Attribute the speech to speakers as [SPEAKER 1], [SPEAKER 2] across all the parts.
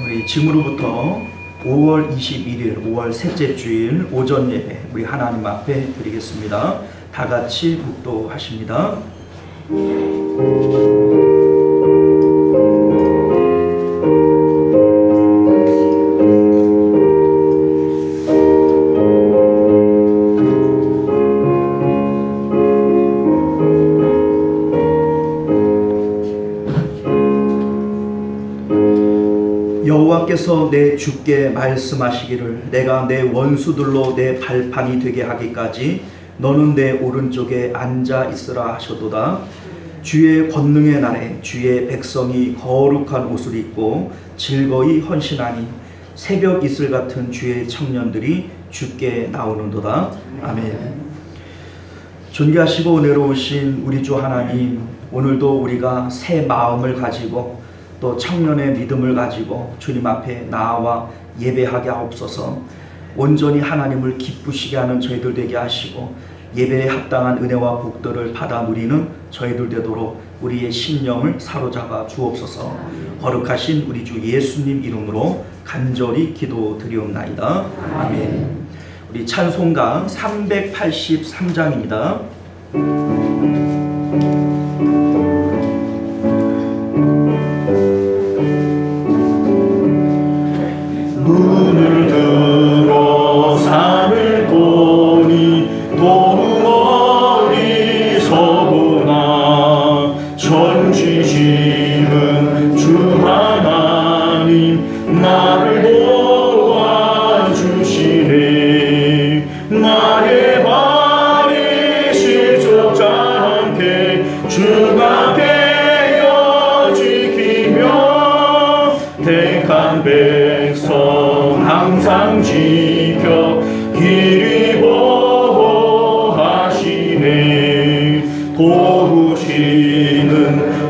[SPEAKER 1] 우리 지금으로부터 5월 21일 5월 셋째 주일 오전 예배 우리 하나님 앞에 드리겠습니다. 다 같이 묵도하십니다. 여호와께서 내 주께 말씀하시기를 내가 내 원수들로 내 발판이 되게 하기까지 너는 내 오른쪽에 앉아 있으라 하셔도다. 주의 권능의 날에 주의 백성이 거룩한 옷을 입고 즐거이 헌신하니 새벽 이슬 같은 주의 청년들이 주께 나오는도다. 아멘. 존귀하시고 은혜로우신 우리 주 하나님, 오늘도 우리가 새 마음을 가지고 또 청년의 믿음을 가지고 주님 앞에 나와 예배하게 하옵소서. 온전히 하나님을 기쁘시게 하는 저희들 되게 하시고 예배에 합당한 은혜와 복들을 받아 누리는 저희들 되도록 우리의 심령을 사로잡아 주옵소서. 거룩하신 우리 주 예수님 이름으로 간절히 기도드리옵나이다. 아멘. 우리 찬송가 383장입니다.
[SPEAKER 2] 눈을 들어 산을 보니 너무 어리석구나. 전지시는 주 하나님 나를 도와주시네. 나의 발이 실족지 않게 주가 되어 지키며 택한 백성 항상 지켜 길이 보호하시네. 도우시는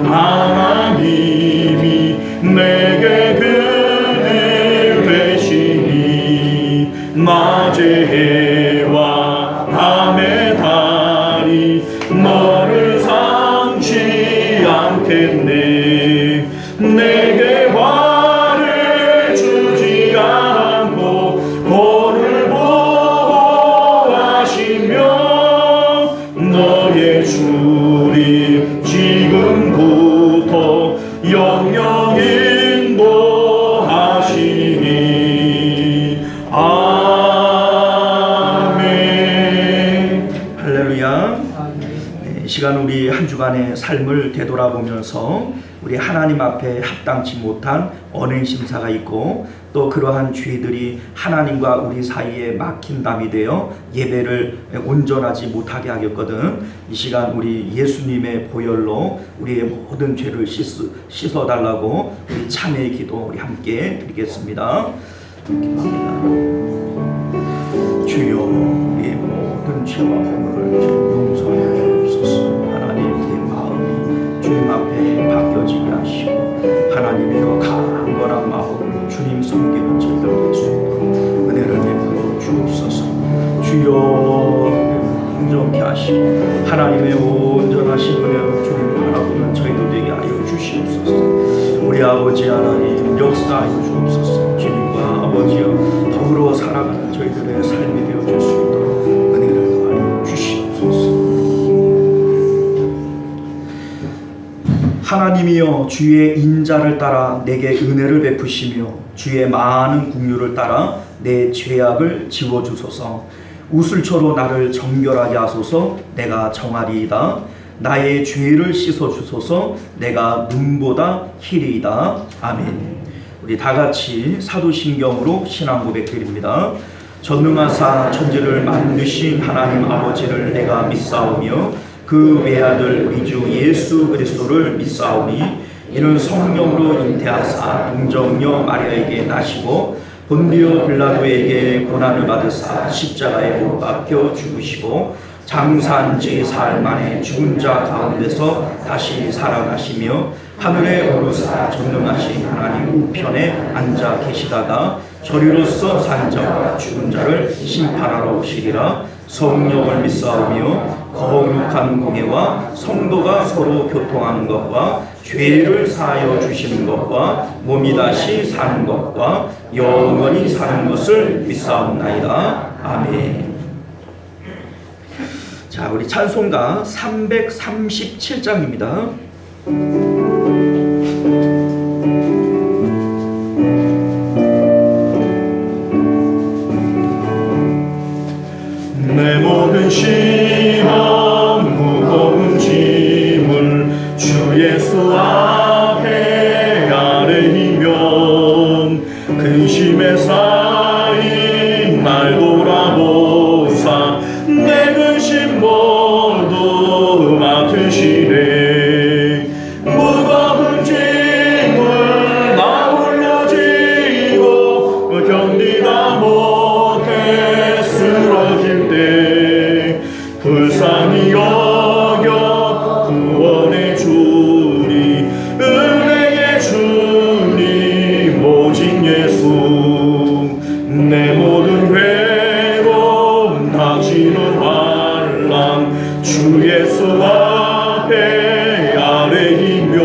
[SPEAKER 2] 하나님이 내게 그늘 되시니 낮의 해와 밤의 달이 너를 상치 않겠네. 내게 화를 주지 않고 너를 보호하시며 너의 주님 지금부터 영영 인도하시니. 아멘.
[SPEAKER 1] 할렐루야. 이 시간 우리 한 주간의 삶을 되돌아보면서 우리 하나님 앞에 합당치 못한 언행 심사가 있고 또 그러한 죄들이 하나님과 우리 사이에 막힌 담이 되어 예배를 온전하지 못하게 하겠거든. 이 시간 우리 예수님의 보혈로 우리의 모든 죄를 씻어달라고 우리 참회의 기도 우리 함께 드리겠습니다. 기도합니다. 주여, 우리의 모든 죄와 허물을 용서하여 주옵소서. 하나님, 내 마음이 주님 앞에 바뀌어지게 하시고 하나님의 그 강건한 마음으로 주님 섬기는 저희들 될 수 있도록 은혜를 베풀어 주옵소서. 주여, 온전케 하시고 하나님의 온전하신 은혜로 주님 바라보는 저희들 되게 하여 주시옵소서. 우리 아버지 하나님 역사하여 주옵소서. 주님과 아버지여 더불어 살아가는 저희들의 삶이 되어줄 수 있도록 은혜를 더하여 주시옵소서. 하나님이여, 주의 인자를 따라 내게 은혜를 베푸시며 주의 많은 긍휼을 따라 내 죄악을 지워주소서. 우슬초로 나를 정결하게 하소서. 내가 정하리이다. 나의 죄를 씻어주소서. 내가 눈보다 희리이다. 아멘. 우리 다같이 사도신경으로 신앙 고백드립니다. 전능하사 천지를 만드신 하나님 아버지를 내가 믿사오며 그 외아들 우리 주 예수 그리스도를 믿사오니 이는 성령으로 잉태하사 동정녀 마리아에게 나시고 본디오 빌라도에게 고난을 받으사 십자가에 못 박혀 죽으시고 장사한 지 사흘 만에 죽은 자 가운데서 다시 살아나시며 하늘에 오르사 전능하신 하나님 우편에 앉아 계시다가 저리로서 산 자와 죽은 자를 심판하러 오시리라. 성령을 믿사오며 거룩한 공예와 성도가 서로 교통하는 것과 죄를 사하여 주시는 것과 몸이 다시 사는 것과 영원히 사는 것을 믿사옵나이다. 아멘. 자, 우리 찬송가 337장입니다.
[SPEAKER 2] 내 모든 시험 무거운 짐을 주 예수 앞에 아뢰이면 근심에 쌓인 날 돌아보사 내 근심 모두 맡으시네. 무거운 짐을 나 홀로 지고 견디다 못해 쓰러질 때 불쌍히 여겨 구원해 주니 은혜의 주님 오직 예수. 내 모든 괴로움 당신은 환난 주 예수 앞에 아뢰이면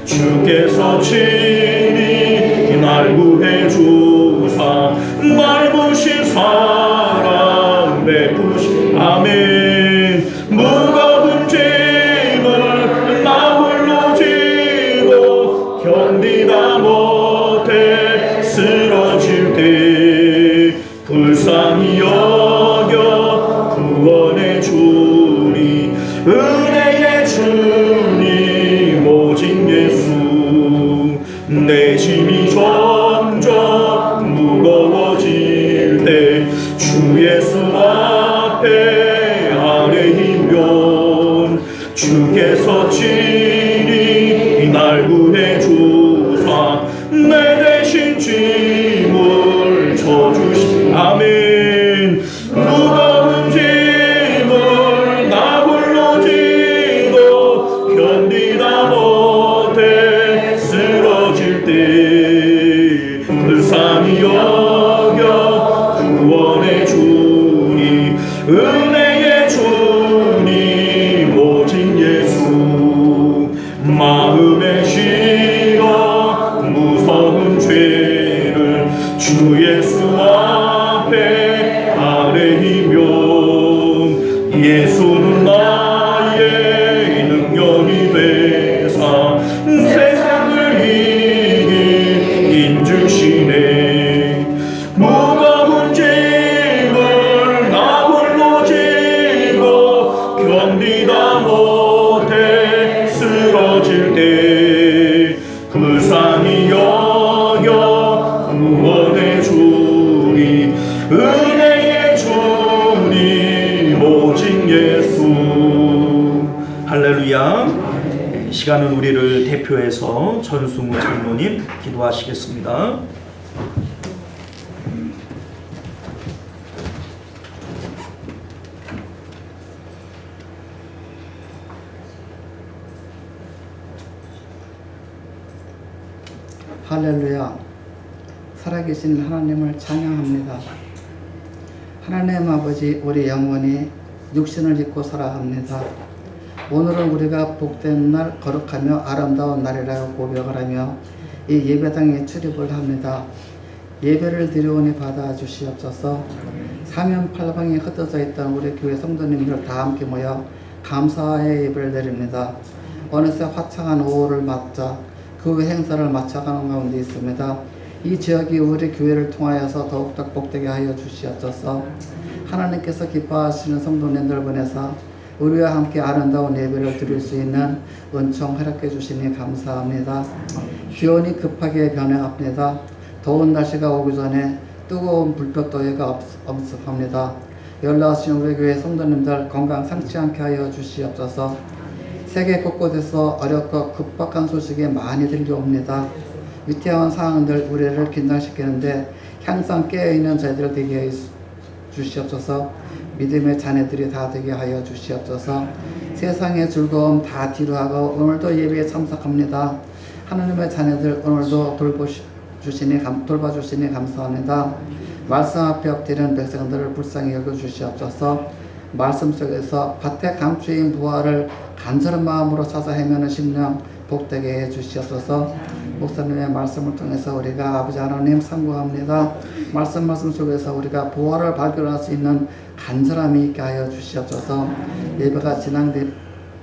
[SPEAKER 2] 주께서 친히 날 구해 주사 넓으신 사랑 베푸시. 아멘. 무거운 짐을 나 홀로 지고 견디다 못해 쓰러질 때 불쌍히 여겨 구원해 주니 은혜의 주님 오직 예수. 내 짐이 점점 무거워질 때 주 예수 앞에 아뢰이면 주께서 친히 날 구해 주사 내 대신 짐을 져주시. 아멘. 무거운 짐을 나 홀로 지고 견디다 못해 쓰러질 때 불쌍히 여겨 구원해 주니 은혜의 주님 오직 예수. 마음에 실어 무서운 죄를 주 예수 앞에 아뢰이면 예수는 나의 능력이 되사 세상을 이길 힘주시네. 무거운 짐을 나 홀로 지고 견디다 못해 쓰러질 때 불쌍히 여겨 구원해 주니 은혜의 주님 오직 예수.
[SPEAKER 1] 할렐루야. 이 시간은 우리를 대표해서 전승우 장로님 기도하시겠습니다.
[SPEAKER 3] 할렐루야. 살아계신 하나님을 찬양합니다. 하나님 아버지, 우리 영혼이 육신을 입고 살아갑니다. 오늘은 우리가 복된 날, 거룩하며 아름다운 날이라고 고백을 하며 이 예배당에 출입을 합니다. 예배를 드려오니 받아주시옵소서. 사면팔방에 흩어져 있던 우리 교회 성도님들 다 함께 모여 감사의 예배를 드립니다. 어느새 화창한 오후를 맞자 그 행사를 마쳐가는 가운데 있습니다. 이 지역이 우리 교회를 통하여서 더욱더 복되게 하여 주시옵소서. 하나님께서 기뻐하시는 성도님들 보내서 우리와 함께 아름다운 예배를 드릴 수 있는 은총 허락해 주시니 감사합니다. 기온이 급하게 변해갑니다. 더운 날씨가 오기 전에 뜨거운 불볕더위가 엄습합니다. 연락하신 우리 교회 성도님들 건강 상치 않게 하여 주시옵소서. 세계 곳곳에서 어렵고 급박한 소식이 많이 들려옵니다. 위태한 상황들 우리를 긴장시키는데 항상 깨어있는 저희들 되게 해 주시옵소서. 믿음의 자녀들이 다 되게 하여 주시옵소서. 세상의 즐거움 다 뒤로하고 오늘도 예배에 참석합니다. 하나님의 자녀들 오늘도 돌봐주시니 감사합니다. 말씀 앞에 엎드리는 백성들을 불쌍히 여겨주시옵소서. 말씀 속에서 밭에 감추인 부활을 간절한 마음으로 찾아 헤매는 심령 복되게 해주시옵소서. 목사님의 말씀을 통해서 우리가 아버지 하나님 상고합니다. 말씀 속에서 우리가 부활을 발견할 수 있는 간절함이 있게 하여 주시옵소서. 예배가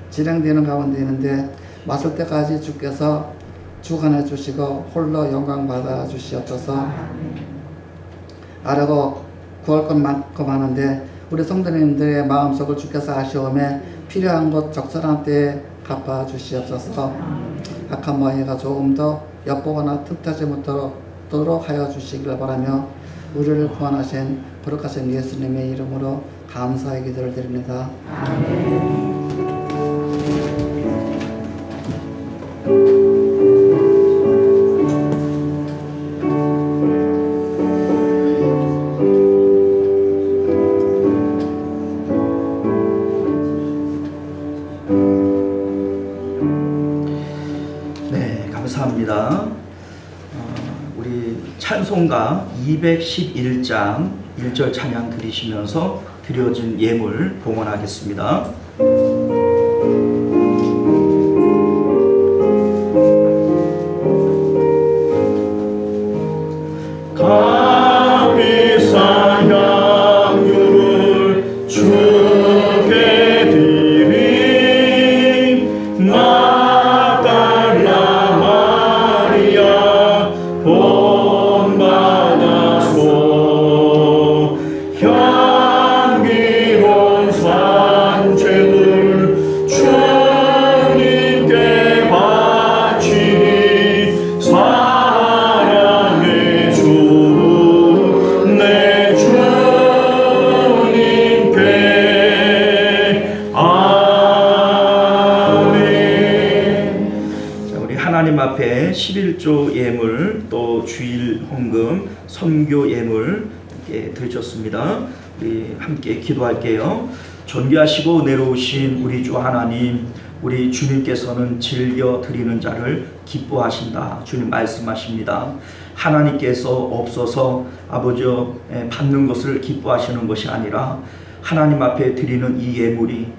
[SPEAKER 3] 진행되는 가운데 있는데 마칠 때까지 주께서 주관해 주시고 홀로 영광 받아 주시옵소서. 아뢰고 구할 것 많고 많은데 우리 성도님들의 마음속을 주께서 아시오매 필요한 것 적절한 때에 갚아 주시옵소서. 악한 마귀가 조금 더 엿보거나 틈타지 못하도록 하여 주시길 바라며 우리를 구원하신 거룩하신 예수님의 이름으로 감사의 기도를 드립니다.
[SPEAKER 1] 네, 감사합니다. 우리 찬송가 211장 1절 찬양 드리시면서 드려진 예물 봉헌하겠습니다.
[SPEAKER 2] 값비싼 향유를 주께 드린 막달라 마리아 본받아소. 향기로운 산재물 주님께 바치니 사랑의 주 내 주님께 아멘.
[SPEAKER 1] 자, 우리 하나님 앞에 11조 예물 또 주일 헌금 선교 예물 이렇게 드리셨습니다. 우리 함께 기도할게요. 존귀하시고 은혜로우신 우리 주 하나님, 우리 주님께서는 즐겨 드리는 자를 기뻐하신다. 주님 말씀하십니다. 하나님께서 없어서 아버지여 받는 것을 기뻐하시는 것이 아니라 하나님 앞에 드리는 이 예물이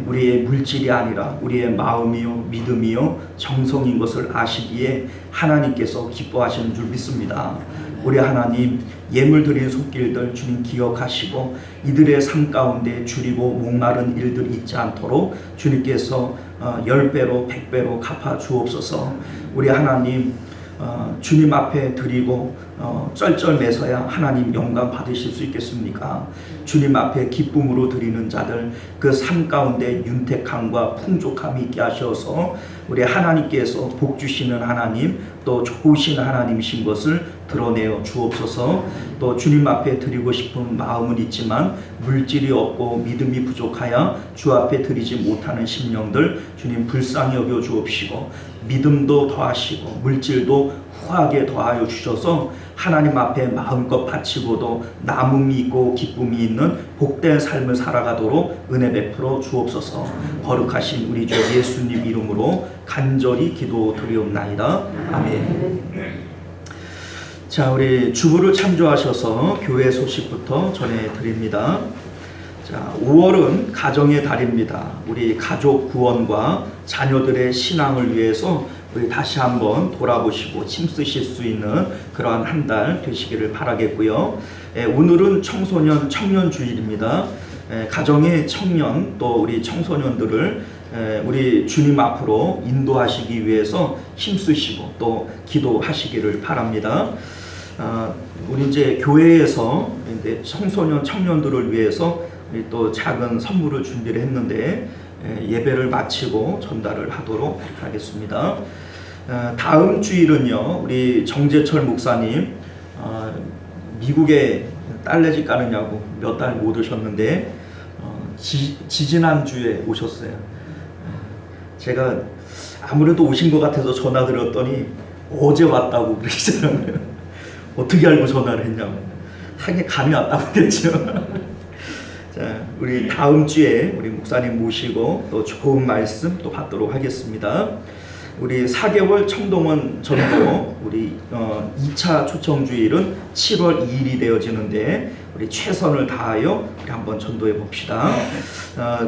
[SPEAKER 1] 우리의 물질이 아니라 우리의 마음이요 믿음이요 정성인 것을 아시기에 하나님께서 기뻐하시는 줄 믿습니다. 우리 하나님, 예물 드리는 손길들 주님 기억하시고 이들의 삶 가운데 줄이고 목마른 일들이 있지 않도록 주님께서 10배로 100배로 갚아 주옵소서. 우리 하나님, 주님 앞에 드리고 쩔쩔매서야 하나님 영광 받으실 수 있겠습니까? 주님 앞에 기쁨으로 드리는 자들 그 삶 가운데 윤택함과 풍족함이 있게 하셔서 우리 하나님께서 복 주시는 하나님 또 좋으신 하나님이신 것을 드러내어 주옵소서. 또 주님 앞에 드리고 싶은 마음은 있지만 물질이 없고 믿음이 부족하여 주 앞에 드리지 못하는 심령들 주님 불쌍히 여겨 주옵시고 믿음도 더하시고 물질도 후하게 더하여 주셔서 하나님 앞에 마음껏 바치고도 남음이 있고 기쁨이 있는 복된 삶을 살아가도록 은혜 베풀어 주옵소서. 거룩하신 우리 주 예수님 이름으로 간절히 기도드리옵나이다. 아멘. 자, 우리 주부를 참조하셔서 교회 소식부터 전해드립니다. 자, 5월은 가정의 달입니다. 우리 가족 구원과 자녀들의 신앙을 위해서 우리 다시 한번 돌아보시고 힘쓰실 수 있는 그러한 한 달 되시기를 바라겠고요. 오늘은 청소년 청년주일입니다. 가정의 청년 또 우리 청소년들을 우리 주님 앞으로 인도하시기 위해서 힘쓰시고 또 기도하시기를 바랍니다. 우리 이제 교회에서 이제 청소년 청년들을 위해서 우리 또 작은 선물을 준비를 했는데 예배를 마치고 전달을 하도록 하겠습니다. 다음 주일은요, 우리 정재철 목사님 미국에 딸내집 가느냐고 몇 달 못 오셨는데 지지난 주에 오셨어요. 제가 아무래도 오신 것 같아서 전화 드렸더니 어제 왔다고 그러시더라고요. 어떻게 알고 전화를 했냐고. 하긴 감이 왔다고 그랬죠. 자, 우리 다음 주에 우리 목사님 모시고 또 좋은 말씀 또 받도록 하겠습니다. 우리 4개월 청동원 전도 우리 2차 초청주일은 7월 2일이 되어지는데 우리 최선을 다하여 우리 한번 전도해 봅시다.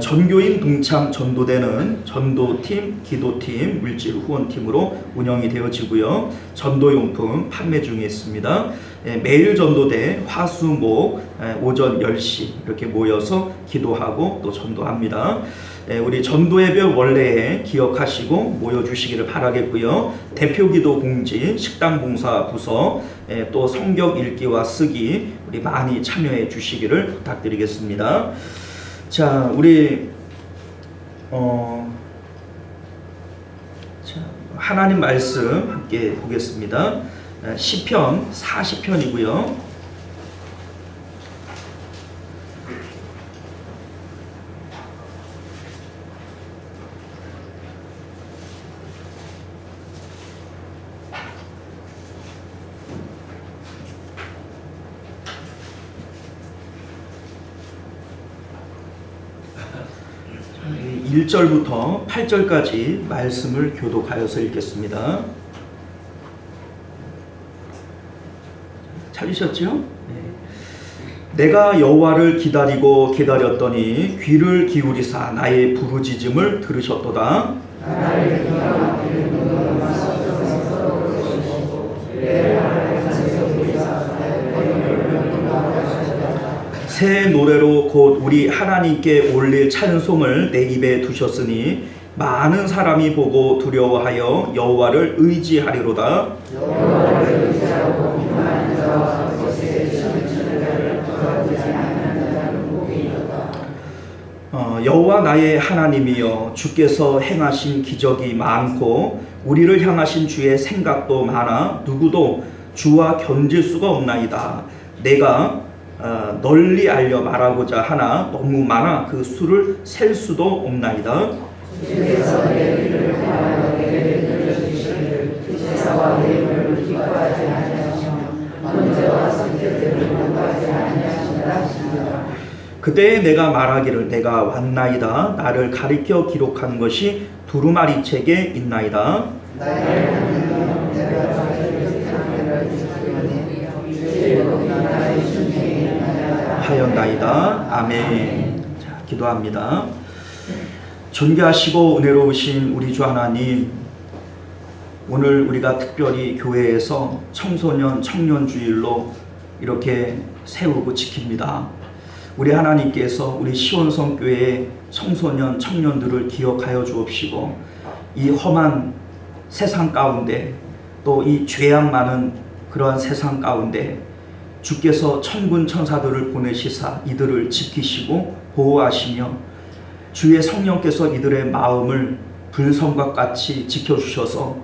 [SPEAKER 1] 전교인 동참 전도대는 전도팀, 기도팀, 물질 후원팀으로 운영이 되어지고요. 전도용품 판매 중에 있습니다. 매일 전도대 화수목 오전 10시 이렇게 모여서 기도하고 또 전도합니다. 우리 전도예배 원래에 기억하시고 모여주시기를 바라겠고요. 대표기도 공지, 식당봉사 부서, 또 성경 읽기와 쓰기 우리 많이 참여해 주시기를 부탁드리겠습니다. 자, 우리 자, 하나님 말씀 함께 보겠습니다. 시편 40편이고요. 이 1절부터 8절까지 말씀을 교독하여서 읽겠습니다. 찾으셨죠? 내가 여호와를 기다리고 기다렸더니 귀를 기울이사 나의 부르짖음을 들으셨도다. 새 노래로 곧 우리 하나님께 올릴 찬송을 내 입에 두셨으니 많은 사람이 보고 두려워하여 여호와를 의지하리로다. 여호와 나의 하나님이여, 주께서 행하신 기적이 많고 우리를 향하신 주의 생각도 많아 누구도 주와 견질 수가 없나이다. 내가 널리 알려 말하고자 하나 너무 많아 그 수를 셀 수도 없나이다. 그때 내가 말하기를 내가 왔나이다. 나를 가리켜 기록한 것이 두루마리 책에 있나이다. 하였나이다. 아멘. 자, 기도합니다. 존귀하시고 은혜로우신 우리 주 하나님, 오늘 우리가 특별히 교회에서 청소년 청년주일로 이렇게 세우고 지킵니다. 우리 하나님께서 우리 시온성교회의 청소년 청년들을 기억하여 주옵시고 이 험한 세상 가운데 또 이 죄악 많은 그러한 세상 가운데 주께서 천군 천사들을 보내시사 이들을 지키시고 보호하시며 주의 성령께서 이들의 마음을 불성과 같이 지켜주셔서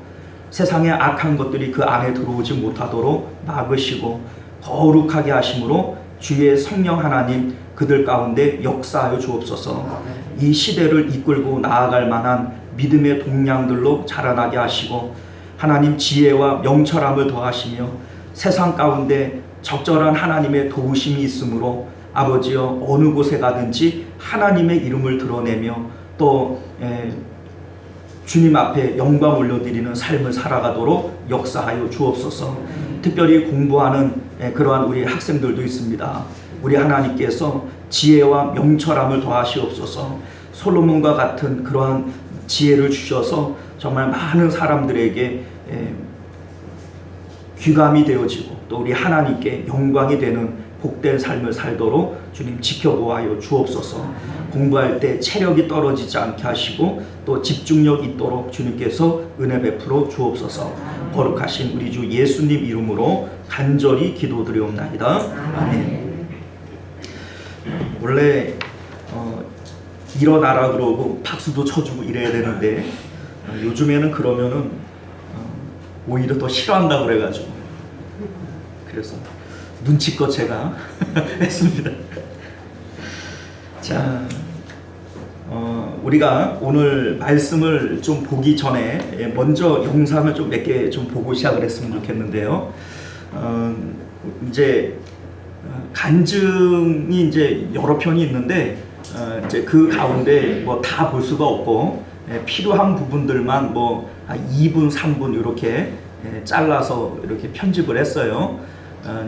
[SPEAKER 1] 세상의 악한 것들이 그 안에 들어오지 못하도록 막으시고 거룩하게 하심으로 주의 성령 하나님 그들 가운데 역사하여 주옵소서. 이 시대를 이끌고 나아갈 만한 믿음의 동량들로 자라나게 하시고 하나님 지혜와 명철함을 더하시며 세상 가운데 적절한 하나님의 도우심이 있으므로 아버지여 어느 곳에 가든지 하나님의 이름을 드러내며 또 주님 앞에 영광 올려드리는 삶을 살아가도록 역사하여 주옵소서. 특별히 공부하는 그러한 우리 학생들도 있습니다. 우리 하나님께서 지혜와 명철함을 더하시옵소서. 솔로몬과 같은 그러한 지혜를 주셔서 정말 많은 사람들에게 귀감이 되어지고 또 우리 하나님께 영광이 되는 복된 삶을 살도록 주님 지켜보아요 주옵소서. 공부할 때 체력이 떨어지지 않게 하시고 또 집중력 있도록 주님께서 은혜 베풀어 주옵소서. 거룩하신 우리 주 예수님 이름으로 간절히 기도드리옵나이다. 아멘. 원래 일어나라 그러고 박수도 쳐주고 이래야 되는데 요즘에는 그러면은 오히려 더 싫어한다 그래가지고 그래서 눈치껏 제가 했습니다. 자, 우리가 오늘 말씀을 좀 보기 전에 먼저 영상을 좀 몇 개 좀 보고 시작을 했으면 좋겠는데요. 이제 간증이 이제 여러 편이 있는데 이제 그 가운데 뭐 다 볼 수가 없고 필요한 부분들만 뭐 2분, 3분 이렇게 잘라서 이렇게 편집을 했어요.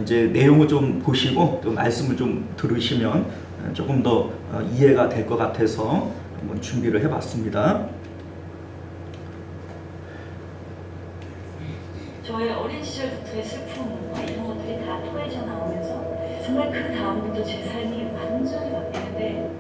[SPEAKER 1] 이제 내용을 좀 보시고 또 말씀을 좀 들으시면 조금 더 이해가 될 것 같아서 한번 준비를 해봤습니다.
[SPEAKER 4] 저의 어린 시절부터의 슬픔과 이런 것들이 다 토해져 나오면서 정말 그 다음부터 제 삶이 완전히 바뀌는데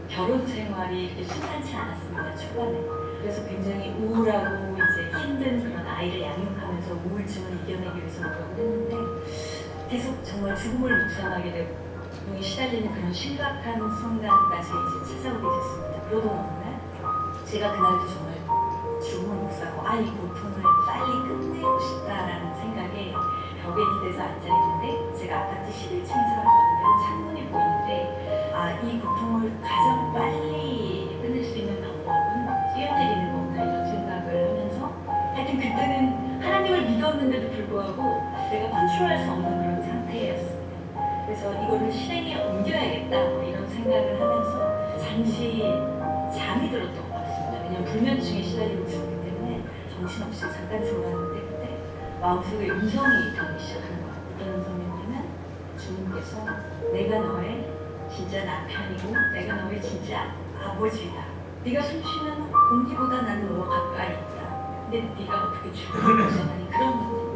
[SPEAKER 4] 결혼 생활이 이렇게 순탄치 않았습니다. 초반에. 그래서 굉장히 우울하고 이제 힘든 그런 아이를 양육하면서 우울증을 이겨내기 위해서 노력을 했는데 계속 정말 죽음을 묵상하게 되고 병에 시달리는 그런 심각한 순간까지 이제 찾아오게 됐습니다. 그러던 어느 날 제가 그날도 정말 죽음을 묵상하고 이 고통을 빨리 끝내고 싶다라는 생각에 벽에 기대서 앉아있는데 제가 아파트 11층에 살았거든요. 창문이 보이는데 이 고통을 가장 빨리 끝낼 수 있는 방법은 뛰어내리는 건가 이런 생각을 하면서 하여튼 그때는 하나님을 믿었는데도 불구하고 내가 컨트롤할 수 없는 그런 상태였습니다. 그래서 이거를 실행에 옮겨야겠다 이런 생각을 하면서 잠시 잠이 들었던 것 같습니다. 왜냐면 불면증에 시달리고 있었기 때문에 정신없이 잠깐 졸았는데 그때 마음속에 음성이 들리기 시작하는 거예요. 어떤 음성이냐면 주님께서 내가 너의 진짜 남편이고 내가 너의 진짜 아버지다. 네가 숨쉬는 공기보다 나는 너와 가까이 있다. 근데 네가 어떻게 죽음을 묵상하니 그런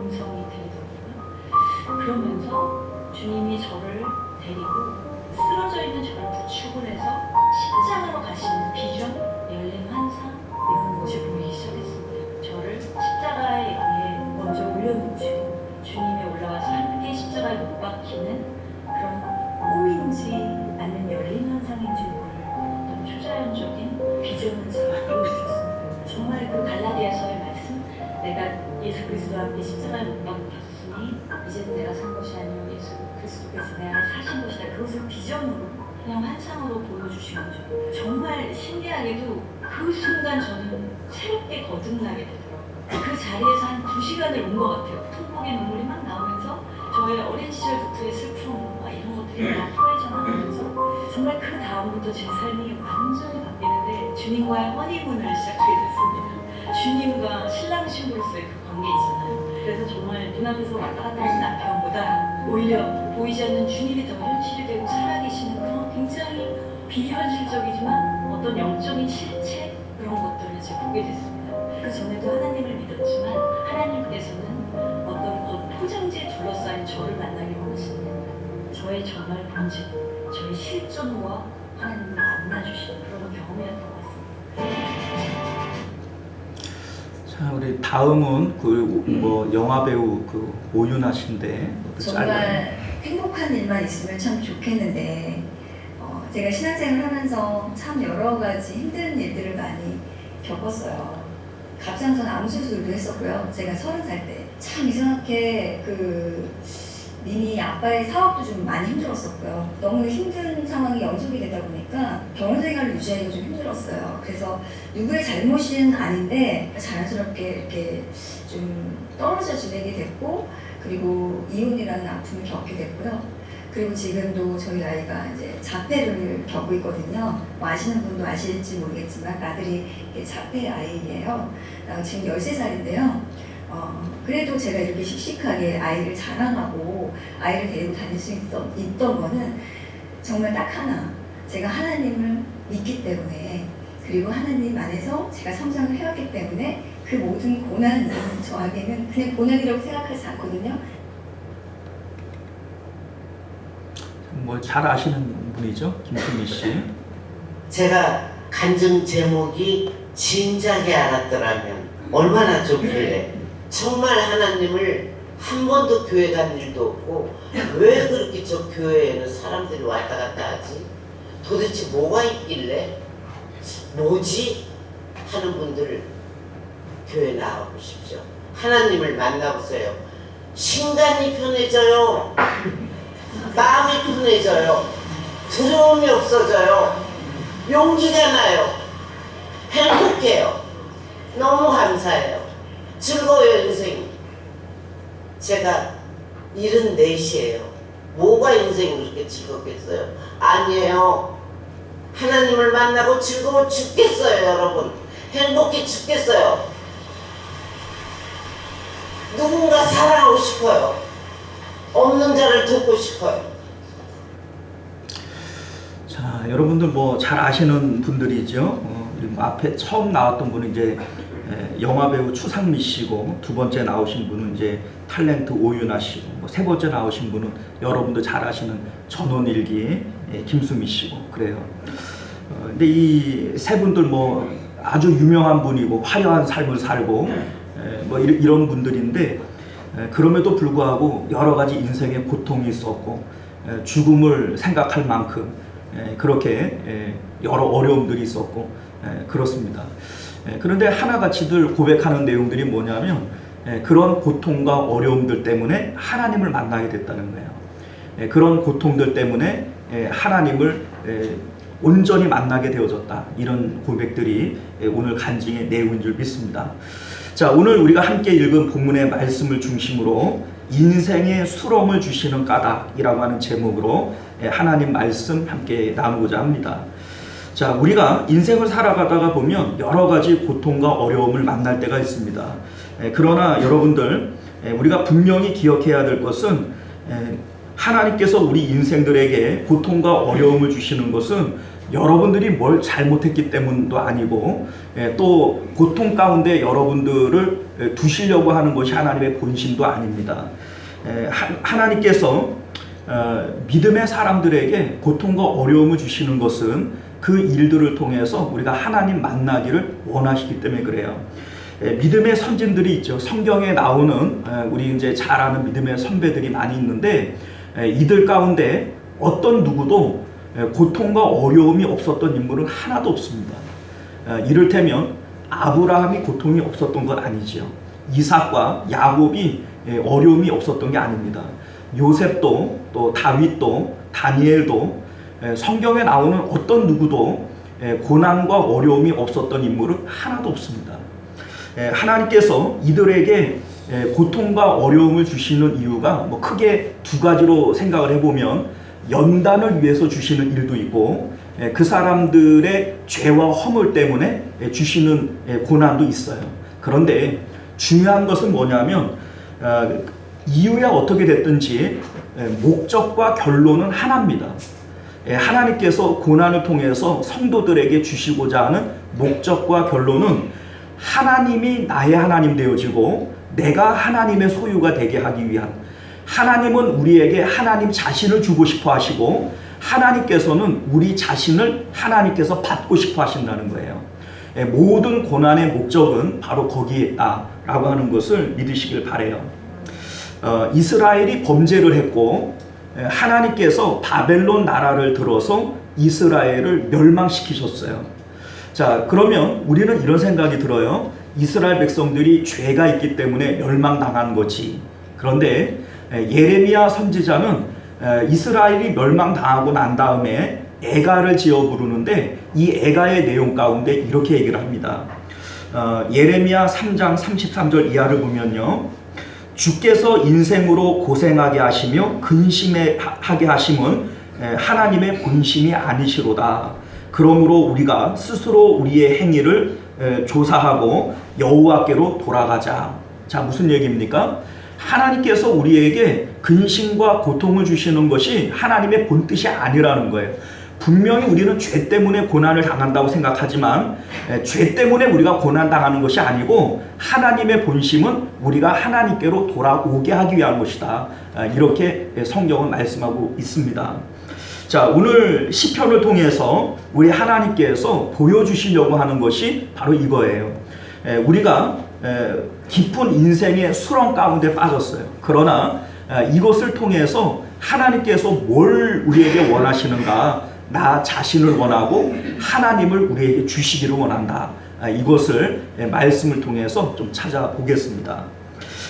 [SPEAKER 4] 음성이 들리더라고요. 그러면서 주님이 저를 데리고 쓰러져 있는 저를 부축을 해서 십자가로 가시는 비전, 열린 환상 이런 것이 보이기 시작했습니다. 저를 십자가에 먼저 올려놓으시고 주님이 올라와서 함께 십자가에 못 박히는 그런 꿈인지 아니면 열린 환상인지 모를 어떤 초자연적인 비전을 제가 보여주셨습니다. 정말 그 갈라디아서의 말씀, 내가 예수 그리스도와 함께 십자가에 못 박혔으니 이제는 내가 산 것이 아니요 예수 그리스도께서 내 안에 사신 것이다. 그것을 비전으로 그냥 환상으로 보여주신 거죠. 정말 신기하게도 그 순간 저는 새롭게 거듭나게 되더라고요. 그 자리에서 한 2시간을 온 것 같아요. 통곡의 눈물이 막 나오면서 저의 어린 시절부터의 슬픔과 이런 것들이 다 토해져 나오면서 정말 그 다음부터 제 삶이 완전히 바뀌는데 주님과의 허니문을 시작하게 됐습니다. 주님과 신랑 신부로서의 그 관계 있잖아요. 그래서 정말 눈앞에서 왔다 갔다 하는 남편보다 오히려 보이지 않는 주님이 더 현실이 되고 살아계시는 그런 굉장히 비현실적이지만 어떤 영적인 실체 그런 것들을 이제 보게 됐습니다. 그 전에도 하나님을 믿었지만 하나님께서는 어떤 포장지에 둘러싸인 저를 만나기 원하시는 저의 정말 본질, 저의 실존과 하나님을 만나주시는 그런 경험이었던 것 같습니다.
[SPEAKER 1] 자, 우리 다음은 그 영화 배우 그 오윤아 씨인데
[SPEAKER 5] 정말 행복한 일만 있으면 참 좋겠는데 제가 신앙생활 하면서 참 여러 가지 힘든 일들을 많이 겪었어요. 갑상선 암 수술도 했었고요. 제가 30살 때 참 이상하게 미니 아빠의 사업도 좀 많이 힘들었었고요. 너무 힘든 상황이 연속이 되다 보니까 결혼 생활을 유지하기가 좀 힘들었어요. 그래서 누구의 잘못은 아닌데 자연스럽게 이렇게 좀 떨어져 지내게 됐고, 그리고 이혼이라는 아픔을 겪게 됐고요. 그리고 지금도 저희 아이가 이제 자폐를 겪고 있거든요. 뭐 아시는 분도 아실지 모르겠지만 아들이 자폐 아이예요. 지금 13살인데요. 그래도 제가 이렇게 씩씩하게 아이를 자랑하고 아이를 데리고 다닐 수 있던 거는 정말 딱 하나, 제가 하나님을 믿기 때문에, 그리고 하나님 안에서 제가 성장을 해왔기 때문에 그 모든 고난은 저에게는 그냥 고난이라고 생각하지 않거든요.
[SPEAKER 1] 뭐 잘 아시는 분이죠, 김수미 씨.
[SPEAKER 6] 제가 간증 제목이 진작에 알았더라면 얼마나 좋길래, 정말 하나님을 한 번도 교회 간 일도 없고 왜 그렇게 저 교회에는 사람들이 왔다 갔다 하지? 도대체 뭐가 있길래 뭐지? 하는 분들 교회 나와보십시오. 하나님을 만나보세요. 신간이 편해져요. 마음이 편해져요. 두려움이 없어져요. 용기가 나요. 행복해요. 너무 감사해요. 즐거워요, 인생이. 제가 74이에요. 뭐가 인생이 그렇게 즐겁겠어요? 아니에요. 하나님을 만나고 즐거워 죽겠어요, 여러분. 행복해 죽겠어요. 누군가 사랑하고 싶어요. 없는 자를 돕고 싶어요.
[SPEAKER 1] 자, 여러분들 뭐 잘 아시는 분들이죠. 앞에 처음 나왔던 분은 이제 영화배우 추상미 씨고, 두 번째 나오신 분은 이제 탤런트 오윤아 씨고, 뭐 세 번째 나오신 분은 여러분도 잘 아시는 전원일기 김수미 씨고 그래요. 근데 이 세 분들 뭐 아주 유명한 분이고 화려한 삶을 살고 뭐 이런 분들인데, 그럼에도 불구하고 여러 가지 인생의 고통이 있었고 죽음을 생각할 만큼 그렇게 여러 어려움들이 있었고 그렇습니다. 그런데 하나같이들 고백하는 내용들이 뭐냐면 그런 고통과 어려움들 때문에 하나님을 만나게 됐다는 거예요. 그런 고통들 때문에 하나님을 온전히 만나게 되어졌다. 이런 고백들이 오늘 간증의 내용인 줄 믿습니다. 자, 오늘 우리가 함께 읽은 본문의 말씀을 중심으로 인생의 수렁을 주시는 까닭이라고 하는 제목으로 하나님 말씀 함께 나누고자 합니다. 자, 우리가 인생을 살아가다가 보면 여러 가지 고통과 어려움을 만날 때가 있습니다. 그러나 여러분들, 우리가 분명히 기억해야 될 것은 하나님께서 우리 인생들에게 고통과 어려움을 주시는 것은 여러분들이 뭘 잘못했기 때문도 아니고 또 고통 가운데 여러분들을 두시려고 하는 것이 하나님의 본심도 아닙니다. 하나님께서 믿음의 사람들에게 고통과 어려움을 주시는 것은 그 일들을 통해서 우리가 하나님 만나기를 원하시기 때문에 그래요. 믿음의 선진들이 있죠. 성경에 나오는 우리 이제 잘 아는 믿음의 선배들이 많이 있는데, 이들 가운데 어떤 누구도 고통과 어려움이 없었던 인물은 하나도 없습니다. 이를테면 아브라함이 고통이 없었던 건 아니지요. 이삭과 야곱이 어려움이 없었던 게 아닙니다. 요셉도 또 다윗도 다니엘도 성경에 나오는 어떤 누구도 고난과 어려움이 없었던 인물은 하나도 없습니다. 하나님께서 이들에게 고통과 어려움을 주시는 이유가 뭐 크게 두 가지로 생각을 해보면, 연단을 위해서 주시는 일도 있고 그 사람들의 죄와 허물 때문에 주시는 고난도 있어요. 그런데 중요한 것은 뭐냐면 이유야 어떻게 됐든지 목적과 결론은 하나입니다. 하나님께서 고난을 통해서 성도들에게 주시고자 하는 목적과 결론은 하나님이 나의 하나님 되어지고 내가 하나님의 소유가 되게 하기 위한, 하나님은 우리에게 하나님 자신을 주고 싶어 하시고 하나님께서는 우리 자신을 하나님께서 받고 싶어 하신다는 거예요. 모든 고난의 목적은 바로 거기에 있다라고 하는 것을 믿으시길 바라요. 이스라엘이 범죄를 했고 하나님께서 바벨론 나라를 들어서 이스라엘을 멸망시키셨어요. 자, 그러면 우리는 이런 생각이 들어요. 이스라엘 백성들이 죄가 있기 때문에 멸망당한 거지. 그런데 예레미야 선지자는 이스라엘이 멸망당하고 난 다음에 애가를 지어 부르는데 이 애가의 내용 가운데 이렇게 얘기를 합니다. 예레미야 3장 33절 이하를 보면요, 주께서 인생으로 고생하게 하시며 근심하게 하심은 하나님의 본심이 아니시로다. 그러므로 우리가 스스로 우리의 행위를 조사하고 여호와께로 돌아가자. 자, 무슨 얘기입니까? 하나님께서 우리에게 근심과 고통을 주시는 것이 하나님의 본뜻이 아니라는 거예요. 분명히 우리는 죄 때문에 고난을 당한다고 생각하지만 죄 때문에 우리가 고난당하는 것이 아니고 하나님의 본심은 우리가 하나님께로 돌아오게 하기 위한 것이다. 이렇게 성경은 말씀하고 있습니다. 자, 오늘 시편을 통해서 우리 하나님께서 보여주시려고 하는 것이 바로 이거예요. 우리가 깊은 인생의 수렁 가운데 빠졌어요. 그러나 이것을 통해서 하나님께서 뭘 우리에게 원하시는가, 나 자신을 원하고 하나님을 우리에게 주시기를 원한다. 이것을 말씀을 통해서 좀 찾아보겠습니다.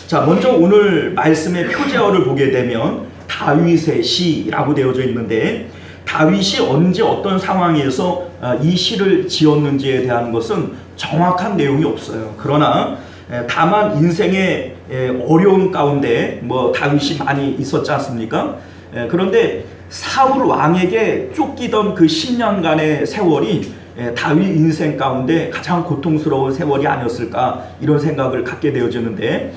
[SPEAKER 1] 자, 먼저 오늘 말씀의 표제어를 보게 되면 다윗의 시라고 되어져 있는데, 다윗이 언제 어떤 상황에서 이 시를 지었는지에 대한 것은 정확한 내용이 없어요. 그러나 다만 인생의 어려운 가운데 뭐 다윗이 많이 있었지 않습니까? 그런데 사울 왕에게 쫓기던 그 10년간의 세월이 다윗 인생 가운데 가장 고통스러운 세월이 아니었을까, 이런 생각을 갖게 되어지는데,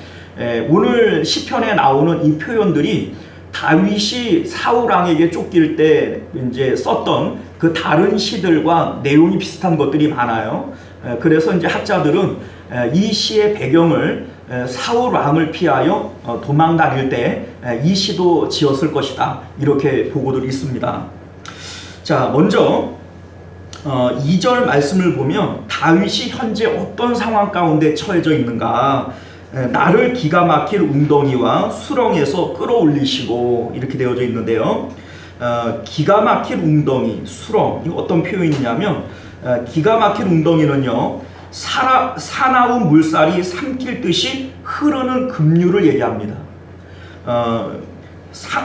[SPEAKER 1] 오늘 시편에 나오는 이 표현들이 다윗이 사울 왕에게 쫓길 때 이제 썼던 그 다른 시들과 내용이 비슷한 것들이 많아요. 그래서 이제 학자들은 이 시의 배경을 사울 왕을 피하여 도망 다닐 때 이 시도 지었을 것이다, 이렇게 보고들이 있습니다. 자, 먼저 2절 말씀을 보면 다윗이 현재 어떤 상황 가운데 처해져 있는가, 나를 기가 막힐 웅덩이와 수렁에서 끌어올리시고, 이렇게 되어져 있는데요. 기가 막힐 웅덩이, 수렁, 이거 어떤 표현이냐면, 기가 막힐 웅덩이는요, 사나운 물살이 삼킬 듯이 흐르는 급류를 얘기합니다.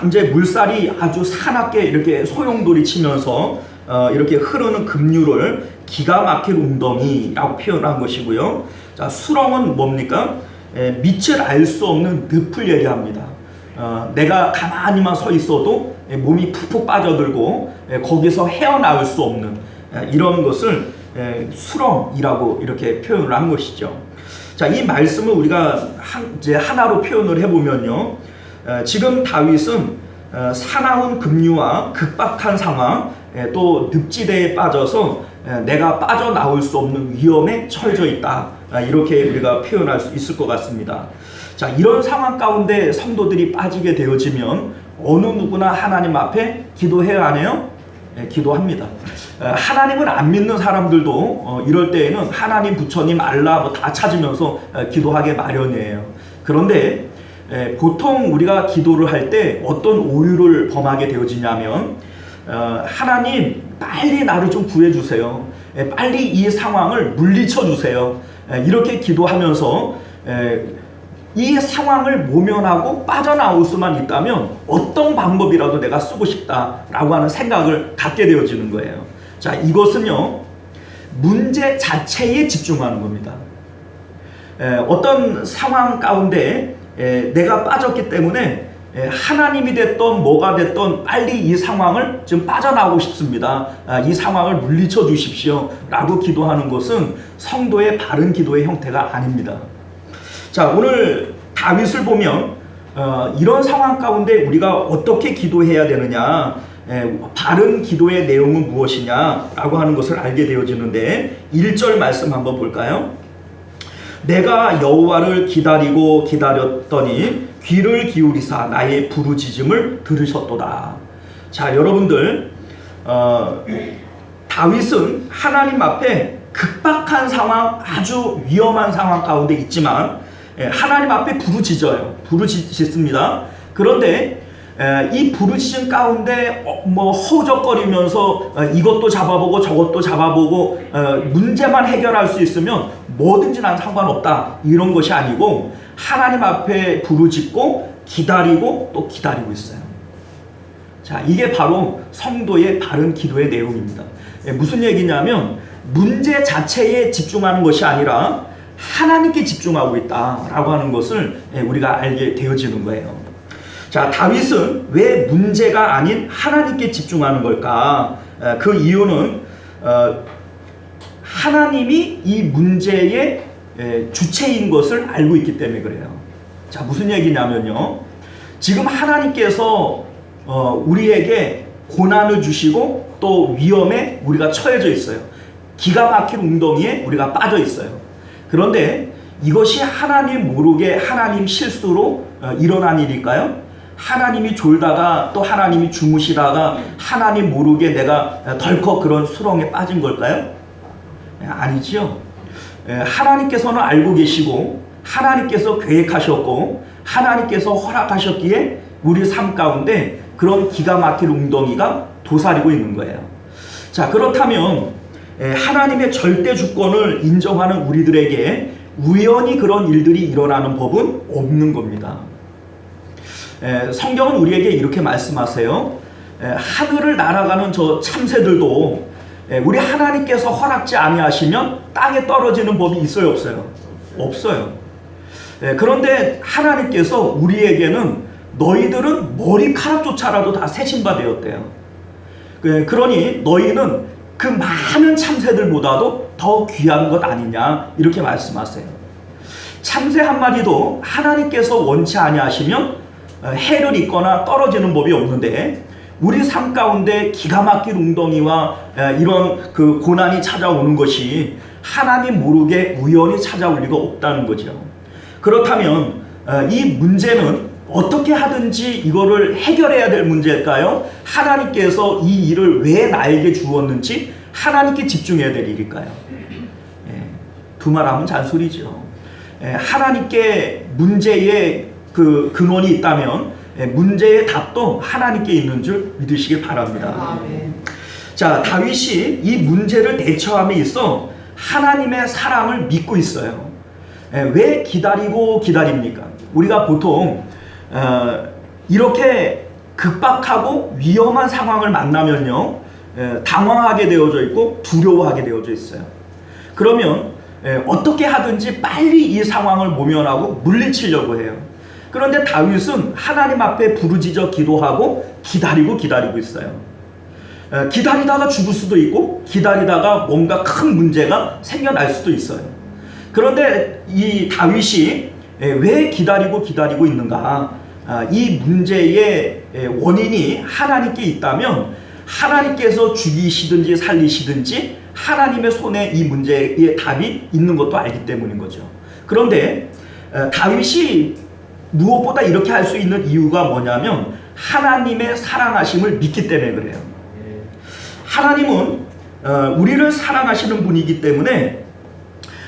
[SPEAKER 1] 이제 물살이 아주 사납게 이렇게 소용돌이 치면서 이렇게 흐르는 급류를 기가 막힐 웅덩이라고 표현한 것이고요. 자, 수렁은 뭡니까? 밑을 알 수 없는 늪을 얘기합니다. 내가 가만히만 서 있어도 몸이 푹푹 빠져들고 거기서 헤어나올 수 없는 이런 것을 수렁이라고 이렇게 표현을 한 것이죠. 자, 이 말씀을 우리가 이제 하나로 표현을 해보면요, 지금 다윗은 사나운 급류와 급박한 상황, 또 늪지대에 빠져서 내가 빠져나올 수 없는 위험에 처해져 있다, 이렇게 우리가 표현할 수 있을 것 같습니다. 자, 이런 상황 가운데 성도들이 빠지게 되어지면 어느 누구나 하나님 앞에 기도해야 하네요? 기도합니다. 하나님을 안 믿는 사람들도 이럴 때에는 하나님, 부처님, 알라 뭐 다 찾으면서 기도하게 마련이에요. 그런데 보통 우리가 기도를 할 때 어떤 오류를 범하게 되어지냐면, 하나님 빨리 나를 좀 구해주세요, 빨리 이 상황을 물리쳐 주세요, 이렇게 기도하면서 이 상황을 모면하고 빠져나올 수만 있다면 어떤 방법이라도 내가 쓰고 싶다라고 하는 생각을 갖게 되어지는 거예요. 자, 이것은요, 문제 자체에 집중하는 겁니다. 어떤 상황 가운데 내가 빠졌기 때문에 하나님이 됐던 뭐가 됐던 빨리 이 상황을 좀 빠져나오고 싶습니다, 이 상황을 물리쳐 주십시오 라고 기도하는 것은 성도의 바른 기도의 형태가 아닙니다. 자, 오늘 다윗을 보면 이런 상황 가운데 우리가 어떻게 기도해야 되느냐, 바른 기도의 내용은 무엇이냐라고 하는 것을 알게 되어지는데, 1절 말씀 한번 볼까요? 내가 여호와를 기다리고 기다렸더니 귀를 기울이사 나의 부르짖음을 들으셨도다. 자, 여러분들, 다윗은 하나님 앞에 급박한 상황, 아주 위험한 상황 가운데 있지만 하나님 앞에 부르짖습니다. 그런데 이 부르짖음 가운데 뭐 허우적거리면서 이것도 잡아보고 저것도 잡아보고 문제만 해결할 수 있으면 뭐든지 난 상관없다, 이런 것이 아니고 하나님 앞에 부르짖고 기다리고 또 기다리고 있어요. 자, 이게 바로 성도의 바른 기도의 내용입니다. 무슨 얘기냐면 문제 자체에 집중하는 것이 아니라 하나님께 집중하고 있다라고 하는 것을 우리가 알게 되어지는 거예요. 자, 다윗은 왜 문제가 아닌 하나님께 집중하는 걸까? 그 이유는 하나님이 이 문제의 주체인 것을 알고 있기 때문에 그래요. 자, 무슨 얘기냐면요, 지금 하나님께서 우리에게 고난을 주시고 또 위험에 우리가 처해져 있어요. 기가 막힌 웅덩이에 우리가 빠져 있어요. 그런데 이것이 하나님 모르게 하나님 실수로 일어난 일일까요? 하나님이 졸다가 또 하나님이 주무시다가 하나님 모르게 내가 덜컥 그런 수렁에 빠진 걸까요? 아니지요. 하나님께서는 알고 계시고 하나님께서 계획하셨고 하나님께서 허락하셨기에 우리 삶 가운데 그런 기가 막힐 웅덩이가 도사리고 있는 거예요. 자, 그렇다면 하나님의 절대 주권을 인정하는 우리들에게 우연히 그런 일들이 일어나는 법은 없는 겁니다. 성경은 우리에게 이렇게 말씀하세요. 하늘을 날아가는 저 참새들도 우리 하나님께서 허락지 아니하시면 땅에 떨어지는 법이 있어요, 없어요? 없어요. 그런데 하나님께서 우리에게는 너희들은 머리카락조차라도 다 세신 바 되었대요. 그러니 너희는 그 많은 참새들보다도 더 귀한 것 아니냐 이렇게 말씀하세요. 참새 한 마리도 하나님께서 원치 아니하시면 해를 입거나 떨어지는 법이 없는데 우리 삶 가운데 기가 막힌 웅덩이와 이런 그 고난이 찾아오는 것이 하나님 모르게 우연히 찾아올 리가 없다는 거죠. 그렇다면 이 문제는 어떻게 하든지 이거를 해결해야 될 문제일까요? 하나님께서 이 일을 왜 나에게 주었는지 하나님께 집중해야 될 일일까요? 두말하면 잔소리죠. 하나님께 문제의 그 근원이 있다면 문제의 답도 하나님께 있는 줄 믿으시길 바랍니다. 자, 다윗이 이 문제를 대처함에 있어 하나님의 사랑을 믿고 있어요. 왜 기다립니까? 우리가 보통 이렇게 급박하고 위험한 상황을 만나면요, 당황하게 되어져 있고 두려워하게 되어져 있어요. 그러면 어떻게 하든지 빨리 이 상황을 모면하고 물리치려고 해요. 그런데 다윗은 하나님 앞에 부르짖어 기도하고 기다리고 있어요. 기다리다가 죽을 수도 있고 기다리다가 뭔가 큰 문제가 생겨날 수도 있어요. 그런데 이 다윗이 왜 기다리고 있는가? 이 문제의 원인이 하나님께 있다면 하나님께서 죽이시든지 살리시든지 하나님의 손에 이 문제의 답이 있는 것도 알기 때문인 거죠. 그런데 다윗이 무엇보다 이렇게 할 수 있는 이유가 뭐냐면 하나님의 사랑하심을 믿기 때문에 그래요. 하나님은 우리를 사랑하시는 분이기 때문에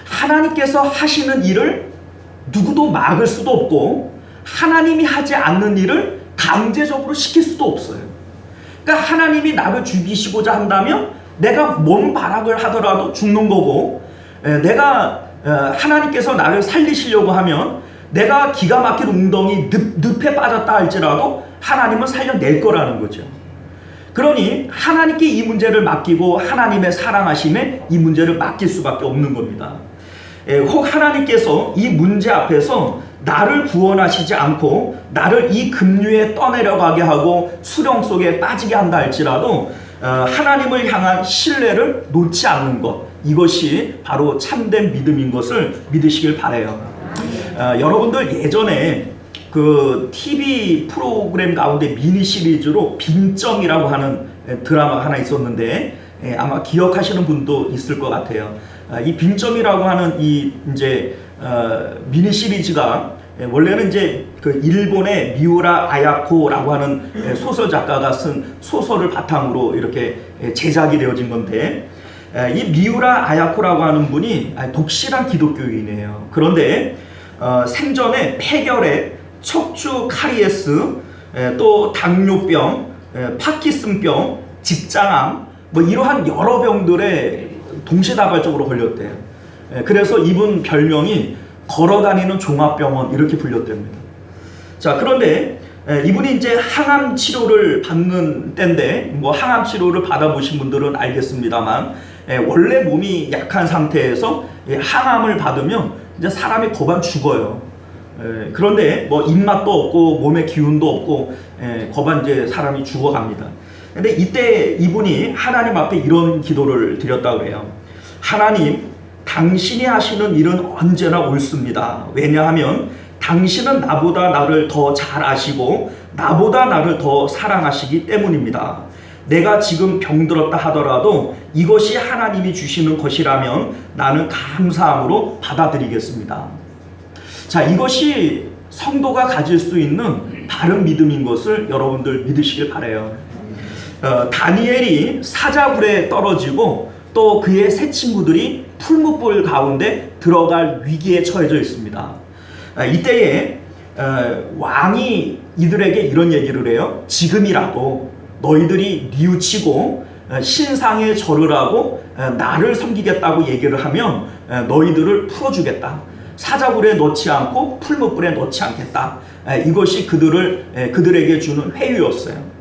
[SPEAKER 1] 하나님께서 하시는 일을 누구도 막을 수도 없고 하나님이 하지 않는 일을 강제적으로 시킬 수도 없어요. 그러니까 하나님이 나를 죽이시고자 한다면 내가 뭔 발악을 하더라도 죽는 거고, 내가 하나님께서 나를 살리시려고 하면 내가 기가 막힌 웅덩이 늪에 빠졌다 할지라도 하나님은 살려낼 거라는 거죠. 그러니 하나님께 이 문제를 맡기고 하나님의 사랑하심에 이 문제를 맡길 수밖에 없는 겁니다. 혹 하나님께서 이 문제 앞에서 나를 구원하시지 않고 나를 이 급류에 떠내려가게 하고 수렁 속에 빠지게 한다 할지라도 하나님을 향한 신뢰를 놓지 않는 것, 이것이 바로 참된 믿음인 것을 믿으시길 바라요. 여러분들 예전에 그 TV 프로그램 가운데 미니 시리즈로 빈정이라고 하는 드라마가 하나 있었는데 아마 기억하시는 분도 있을 것 같아요. 이 빈정이라고 하는 이 이제 미니 시리즈가 원래는 이제 그 일본의 미우라 아야코라고 하는 소설 작가가 쓴 소설을 바탕으로 이렇게 제작이 되어진 건데, 이 미우라 아야코라고 하는 분이 독실한 기독교인이에요. 그런데 생전에 폐결핵, 척추 카리에스, 또 당뇨병, 파킨슨병, 직장암, 뭐 이러한 여러 병들에 동시다발적으로 걸렸대요. 그래서 이분 별명이 걸어다니는 종합병원 이렇게 불렸답니다. 자, 그런데 이분이 이제 항암 치료를 받는 때인데, 뭐 항암 치료를 받아보신 분들은 알겠습니다만, 원래 몸이 약한 상태에서 항암을 받으면 이제 사람이 거반 죽어요. 그런데 뭐 입맛도 없고 몸에 기운도 없고 거반 이제 사람이 죽어갑니다. 근데 이때 이분이 하나님 앞에 이런 기도를 드렸다고 그래요. 하나님, 당신이 하시는 일은 언제나 옳습니다. 왜냐하면 당신은 나보다 나를 더 잘 아시고 나보다 나를 더 사랑하시기 때문입니다. 내가 지금 병들었다 하더라도 이것이 하나님이 주시는 것이라면 나는 감사함으로 받아들이겠습니다. 자, 이것이 성도가 가질 수 있는 바른 믿음인 것을 여러분들 믿으시길 바라요. 다니엘이 사자굴에 떨어지고 또 그의 세 친구들이 풀무불 가운데 들어갈 위기에 처해져 있습니다. 이때에 왕이 이들에게 이런 얘기를 해요. 지금이라도 너희들이 뉘우치고 신상에 절을 하고 나를 섬기겠다고 얘기를 하면 너희들을 풀어주겠다. 사자굴에 넣지 않고 풀무불에 넣지 않겠다. 이것이 그들에게 주는 회유였어요.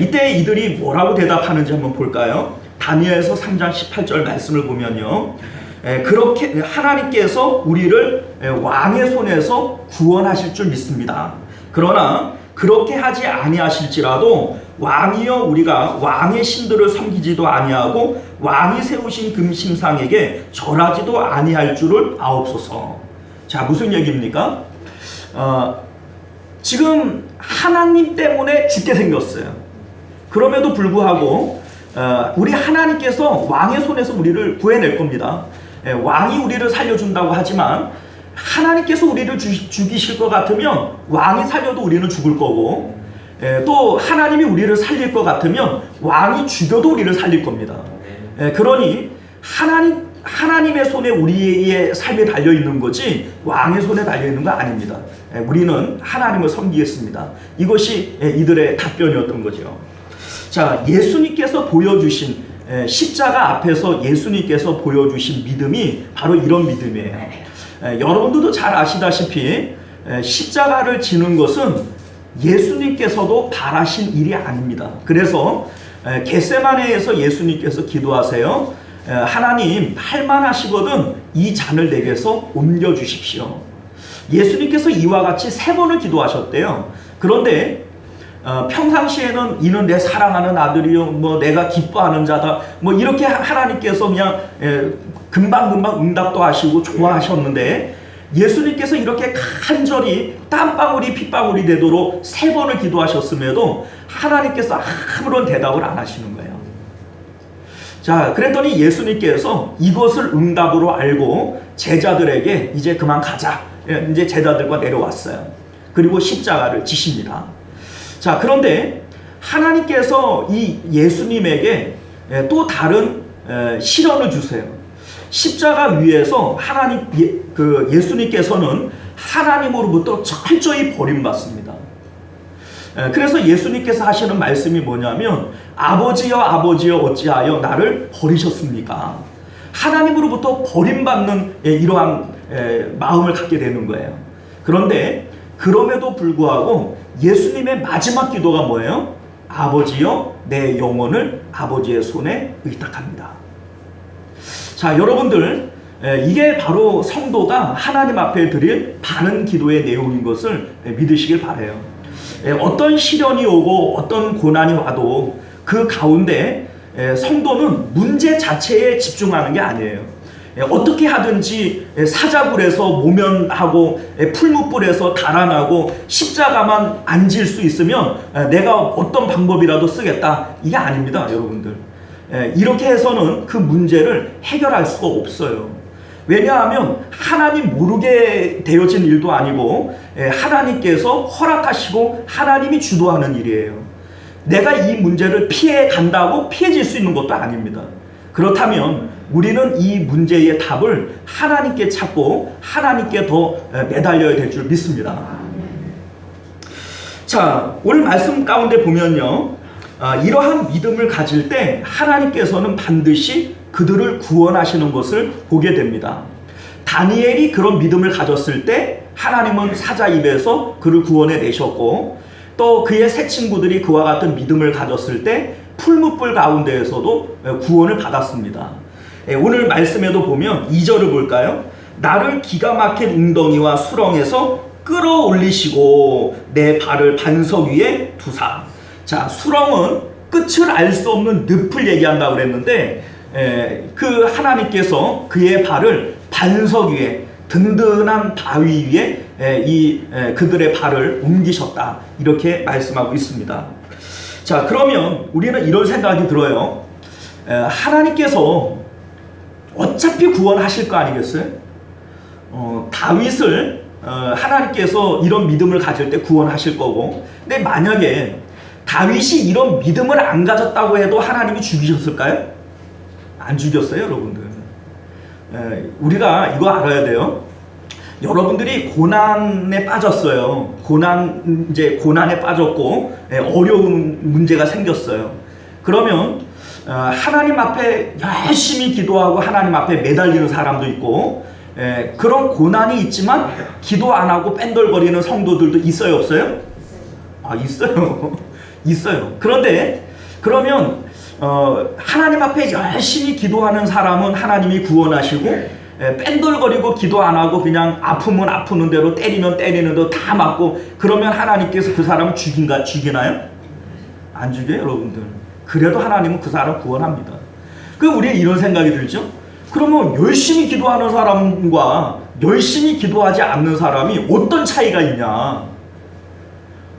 [SPEAKER 1] 이때 이들이 뭐라고 대답하는지 한번 볼까요? 다니엘서 3장 18절 말씀을 보면요, 그렇게 하나님께서 우리를 왕의 손에서 구원하실 줄 믿습니다. 그러나 그렇게 하지 아니하실지라도 왕이여 우리가 왕의 신들을 섬기지도 아니하고 왕이 세우신 금심상에게 절하지도 아니할 줄을 아옵소서. 자, 무슨 얘기입니까? 지금 하나님 때문에 죽게 생겼어요. 그럼에도 불구하고 우리 하나님께서 왕의 손에서 우리를 구해낼 겁니다. 왕이 우리를 살려준다고 하지만 하나님께서 우리를 죽이실 것 같으면 왕이 살려도 우리는 죽을 거고, 또 하나님이 우리를 살릴 것 같으면 왕이 죽여도 우리를 살릴 겁니다. 그러니 하나님의 손에 우리의 삶이 달려있는 거지 왕의 손에 달려있는 거 아닙니다. 우리는 하나님을 섬기겠습니다. 이것이 이들의 답변이었던 거죠. 자, 예수님께서 보여주신 십자가 앞에서 예수님께서 보여주신 믿음이 바로 이런 믿음이에요. 여러분들도 잘 아시다시피 십자가를 지는 것은 예수님께서도 바라신 일이 아닙니다. 그래서 겟세마네에서 예수님께서 기도하세요. 하나님, 할만하시거든 이 잔을 내게서 옮겨주십시오. 예수님께서 이와 같이 3번을 기도하셨대요. 그런데 평상시에는 이는 내 사랑하는 아들이요, 뭐 내가 기뻐하는 자다, 뭐 이렇게 하나님께서 그냥 금방금방 응답도 하시고 좋아하셨는데, 예수님께서 이렇게 간절히 땀방울이 핏방울이 되도록 3번을 기도하셨음에도 하나님께서 아무런 대답을 안 하시는 거예요. 자, 그랬더니 예수님께서 이것을 응답으로 알고 제자들에게 이제 그만 가자, 이제 제자들과 내려왔어요. 그리고 십자가를 지십니다. 자, 그런데 하나님께서 이 예수님에게 또 다른 시련을 주세요. 십자가 위에서 예수님께서는 하나님으로부터 철저히 버림받습니다. 그래서 예수님께서 하시는 말씀이 뭐냐면, 아버지여 아버지여 어찌하여 나를 버리셨습니까? 하나님으로부터 버림받는 이러한 마음을 갖게 되는 거예요. 그런데 그럼에도 불구하고 예수님의 마지막 기도가 뭐예요? 아버지여 내 영혼을 아버지의 손에 의탁합니다. 자, 여러분들, 이게 바로 성도가 하나님 앞에 드릴 바른 기도의 내용인 것을 믿으시길 바라요. 어떤 시련이 오고 어떤 고난이 와도 그 가운데 성도는 문제 자체에 집중하는 게 아니에요. 어떻게 하든지 사자굴에서 모면하고 풀무불에서 달아나고 십자가만 안 질 수 있으면 내가 어떤 방법이라도 쓰겠다, 이게 아닙니다, 여러분들. 이렇게 해서는 그 문제를 해결할 수가 없어요. 왜냐하면 하나님 모르게 되어진 일도 아니고 하나님께서 허락하시고 하나님이 주도하는 일이에요. 내가 이 문제를 피해 간다고 피해질 수 있는 것도 아닙니다. 그렇다면 우리는 이 문제의 답을 하나님께 찾고 하나님께 더 매달려야 될 줄 믿습니다. 자, 오늘 말씀 가운데 보면요, 이러한 믿음을 가질 때 하나님께서는 반드시 그들을 구원하시는 것을 보게 됩니다. 다니엘이 그런 믿음을 가졌을 때 하나님은 사자 입에서 그를 구원해 내셨고, 또 그의 세 친구들이 그와 같은 믿음을 가졌을 때 풀무불 가운데에서도 구원을 받았습니다. 오늘 말씀에도 보면 2절을 볼까요? 나를 기가 막힌 웅덩이와 수렁에서 끌어올리시고 내 발을 반석 위에 두사. 자, 수렁은 끝을 알 수 없는 늪을 얘기한다고 그랬는데, 그 하나님께서 그의 발을 반석 위에, 든든한 바위 위에 그들의 발을 옮기셨다, 이렇게 말씀하고 있습니다. 자, 그러면 우리는 이런 생각이 들어요. 하나님께서 어차피 구원하실 거 아니겠어요? 다윗을 하나님께서 이런 믿음을 가질 때 구원하실 거고, 근데 만약에 다윗이 이런 믿음을 안 가졌다고 해도 하나님이 죽이셨을까요? 안 죽였어요, 여러분들. 우리가 이거 알아야 돼요. 여러분들이 고난에 빠졌어요. 고난에 빠졌고 어려운 문제가 생겼어요. 그러면 하나님 앞에 열심히 기도하고 하나님 앞에 매달리는 사람도 있고, 그런 고난이 있지만 기도 안 하고 뺀돌거리는 성도들도 있어요, 없어요? 있어요. 있어요. 그런데 그러면 하나님 앞에 열심히 기도하는 사람은 하나님이 구원하시고, 뺀돌거리고 기도 안 하고 그냥 아프면 아프는 대로 때리면 때리는 대로 다 맞고 그러면 하나님께서 그 사람을 죽이나요? 안 죽여요, 여러분들. 그래도 하나님은 그 사람 구원합니다. 그럼 우리는 이런 생각이 들죠? 그러면 열심히 기도하는 사람과 열심히 기도하지 않는 사람이 어떤 차이가 있냐?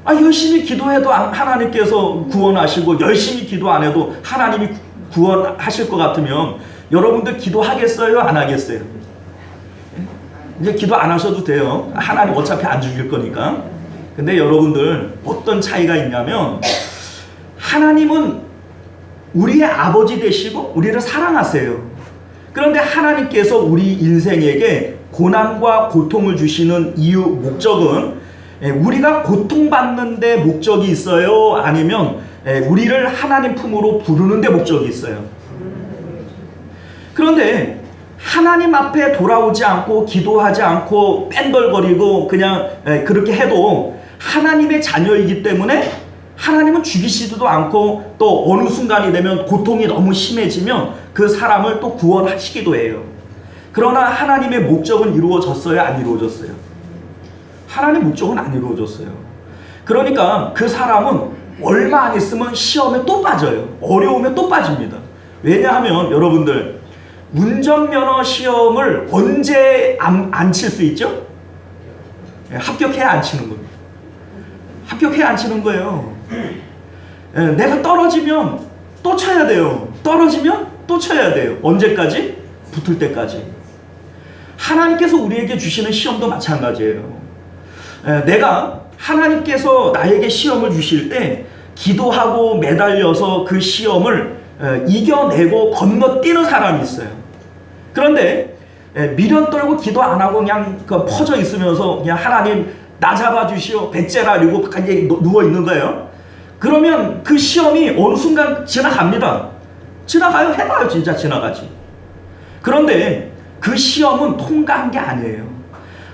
[SPEAKER 1] 열심히 기도해도 하나님께서 구원하시고 열심히 기도 안 해도 하나님이 구원하실 것 같으면 여러분들 기도하겠어요? 안 하겠어요? 이제 기도 안 하셔도 돼요. 하나님 어차피 안 죽일 거니까. 근데 여러분들 어떤 차이가 있냐면 하나님은 우리의 아버지 되시고 우리를 사랑하세요. 그런데 하나님께서 우리 인생에게 고난과 고통을 주시는 이유, 목적은 우리가 고통받는 데 목적이 있어요? 아니면 우리를 하나님 품으로 부르는 데 목적이 있어요? 그런데 하나님 앞에 돌아오지 않고 기도하지 않고 뺀돌거리고 그냥 그렇게 해도 하나님의 자녀이기 때문에 하나님은 죽이시지도 않고 또 어느 순간이 되면 고통이 너무 심해지면 그 사람을 또 구원하시기도 해요. 그러나 하나님의 목적은 이루어졌어요? 안 이루어졌어요? 하나님의 목적은 안 이루어졌어요. 그러니까 그 사람은 얼마 안 있으면 시험에 또 빠져요. 어려움에 또 빠집니다. 왜냐하면 여러분들 운전면허 시험을 언제 안 칠 수 있죠? 합격해야 안 치는 겁니다. 합격해야 안 치는 거예요. 내가 떨어지면 또 쳐야 돼요. 떨어지면 또 쳐야 돼요. 언제까지? 붙을 때까지. 하나님께서 우리에게 주시는 시험도 마찬가지예요. 내가 하나님께서 나에게 시험을 주실 때 기도하고 매달려서 그 시험을 이겨내고 건너뛰는 사람이 있어요. 그런데 미련 떨고 기도 안 하고 그냥 퍼져 있으면서 그냥 하나님 나 잡아주시오 배째라 이러고 그냥 누워 있는 거예요. 그러면 그 시험이 어느 순간 지나갑니다. 지나가요. 해봐요. 진짜 지나가지. 그런데 그 시험은 통과한 게 아니에요.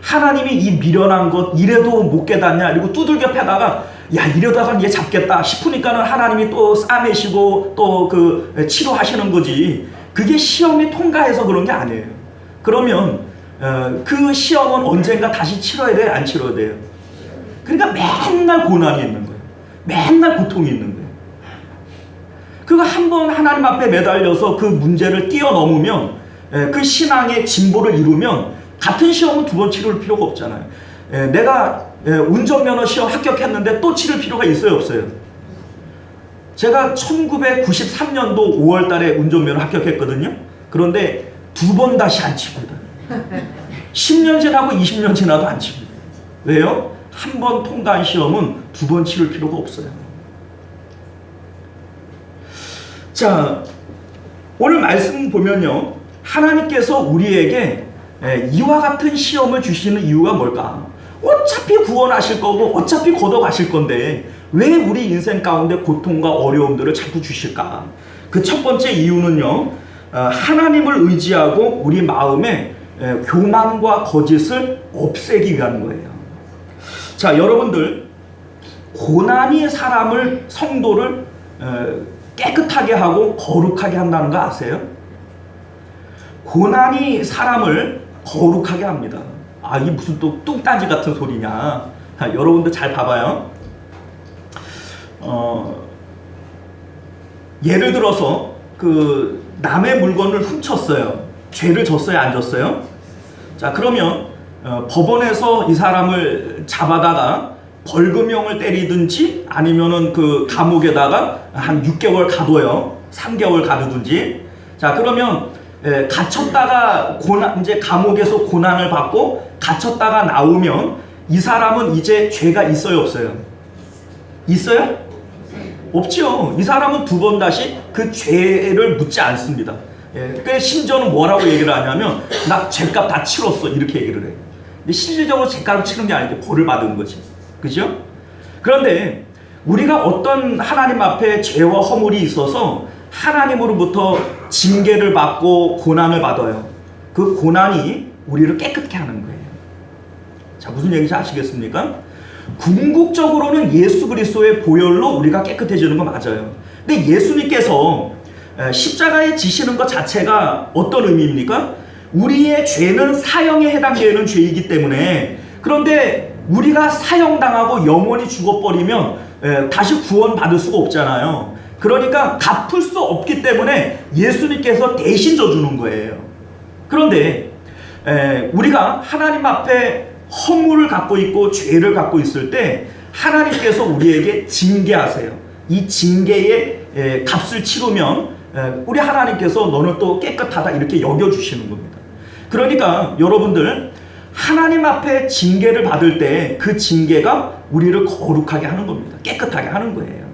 [SPEAKER 1] 하나님이 이 미련한 것 이래도 못 깨닫냐 그리고 두들겨 패다가 야 이러다가 얘 잡겠다 싶으니까는 하나님이 또 싸매시고 또 그 치료하시는 거지. 그게 시험이 통과해서 그런 게 아니에요. 그러면 그 시험은 언젠가 다시 치러야 돼요? 안 치러야 돼요? 그러니까 맨날 고난이 있는 거예요. 맨날 고통이 있는 거예요. 그거 한번 하나님 앞에 매달려서 그 문제를 뛰어넘으면 그 신앙의 진보를 이루면 같은 시험은 두 번 치를 필요가 없잖아요. 내가 운전면허 시험 합격했는데 또 치를 필요가 있어요? 없어요? 제가 1993년도 5월 달에 운전면허 합격했거든요. 그런데 두 번 다시 안 칩니다. 10년 지나고 20년 지나도 안 칩니다. 왜요? 한 번 통과한 시험은 두 번 치를 필요가 없어요. 자, 오늘 말씀 보면요. 하나님께서 우리에게 이와 같은 시험을 주시는 이유가 뭘까? 어차피 구원하실 거고 어차피 걷어가실 건데 왜 우리 인생 가운데 고통과 어려움들을 자꾸 주실까? 그 첫 번째 이유는요. 하나님을 의지하고 우리 마음에 교만과 거짓을 없애기 위한 거예요. 자, 여러분들 고난이 사람을 성도를 깨끗하게 하고 거룩하게 한다는 거 아세요? 고난이 사람을 거룩하게 합니다. 이게 무슨 또 뚱딴지 같은 소리냐. 여러분들 잘 봐봐요. 예를 들어서 그 남의 물건을 훔쳤어요. 죄를 졌어요? 안 졌어요? 자, 그러면 법원에서 이 사람을 잡아다가 벌금형을 때리든지 아니면은 그 감옥에다가 한 6개월 가둬요. 3개월 가두든지. 자, 그러면 갇혔다가 이제 감옥에서 고난을 받고 갇혔다가 나오면 이 사람은 이제 죄가 있어요? 없어요? 있어요? 없죠. 이 사람은 두 번 다시 그 죄를 묻지 않습니다. 심지어는 뭐라고 얘기를 하냐면 나 죄값 다 치렀어 이렇게 얘기를 해요. 근데 실질적으로 죄값을 치는 게 아니고 벌을 받은 거지. 그죠? 그런데 우리가 어떤 하나님 앞에 죄와 허물이 있어서 하나님으로부터 징계를 받고 고난을 받아요. 그 고난이 우리를 깨끗게 하는 거예요. 자, 무슨 얘기인지 아시겠습니까? 궁극적으로는 예수 그리스도의 보혈로 우리가 깨끗해지는 거 맞아요. 근데 예수님께서 십자가에 지시는 것 자체가 어떤 의미입니까? 우리의 죄는 사형에 해당되는 죄이기 때문에, 그런데 우리가 사형당하고 영원히 죽어버리면 다시 구원받을 수가 없잖아요. 그러니까 갚을 수 없기 때문에 예수님께서 대신 져주는 거예요. 그런데 우리가 하나님 앞에 허물을 갖고 있고 죄를 갖고 있을 때 하나님께서 우리에게 징계하세요. 이 징계의 값을 치르면 우리 하나님께서 너는 또 깨끗하다 이렇게 여겨주시는 겁니다. 그러니까 여러분들, 하나님 앞에 징계를 받을 때 그 징계가 우리를 거룩하게 하는 겁니다. 깨끗하게 하는 거예요.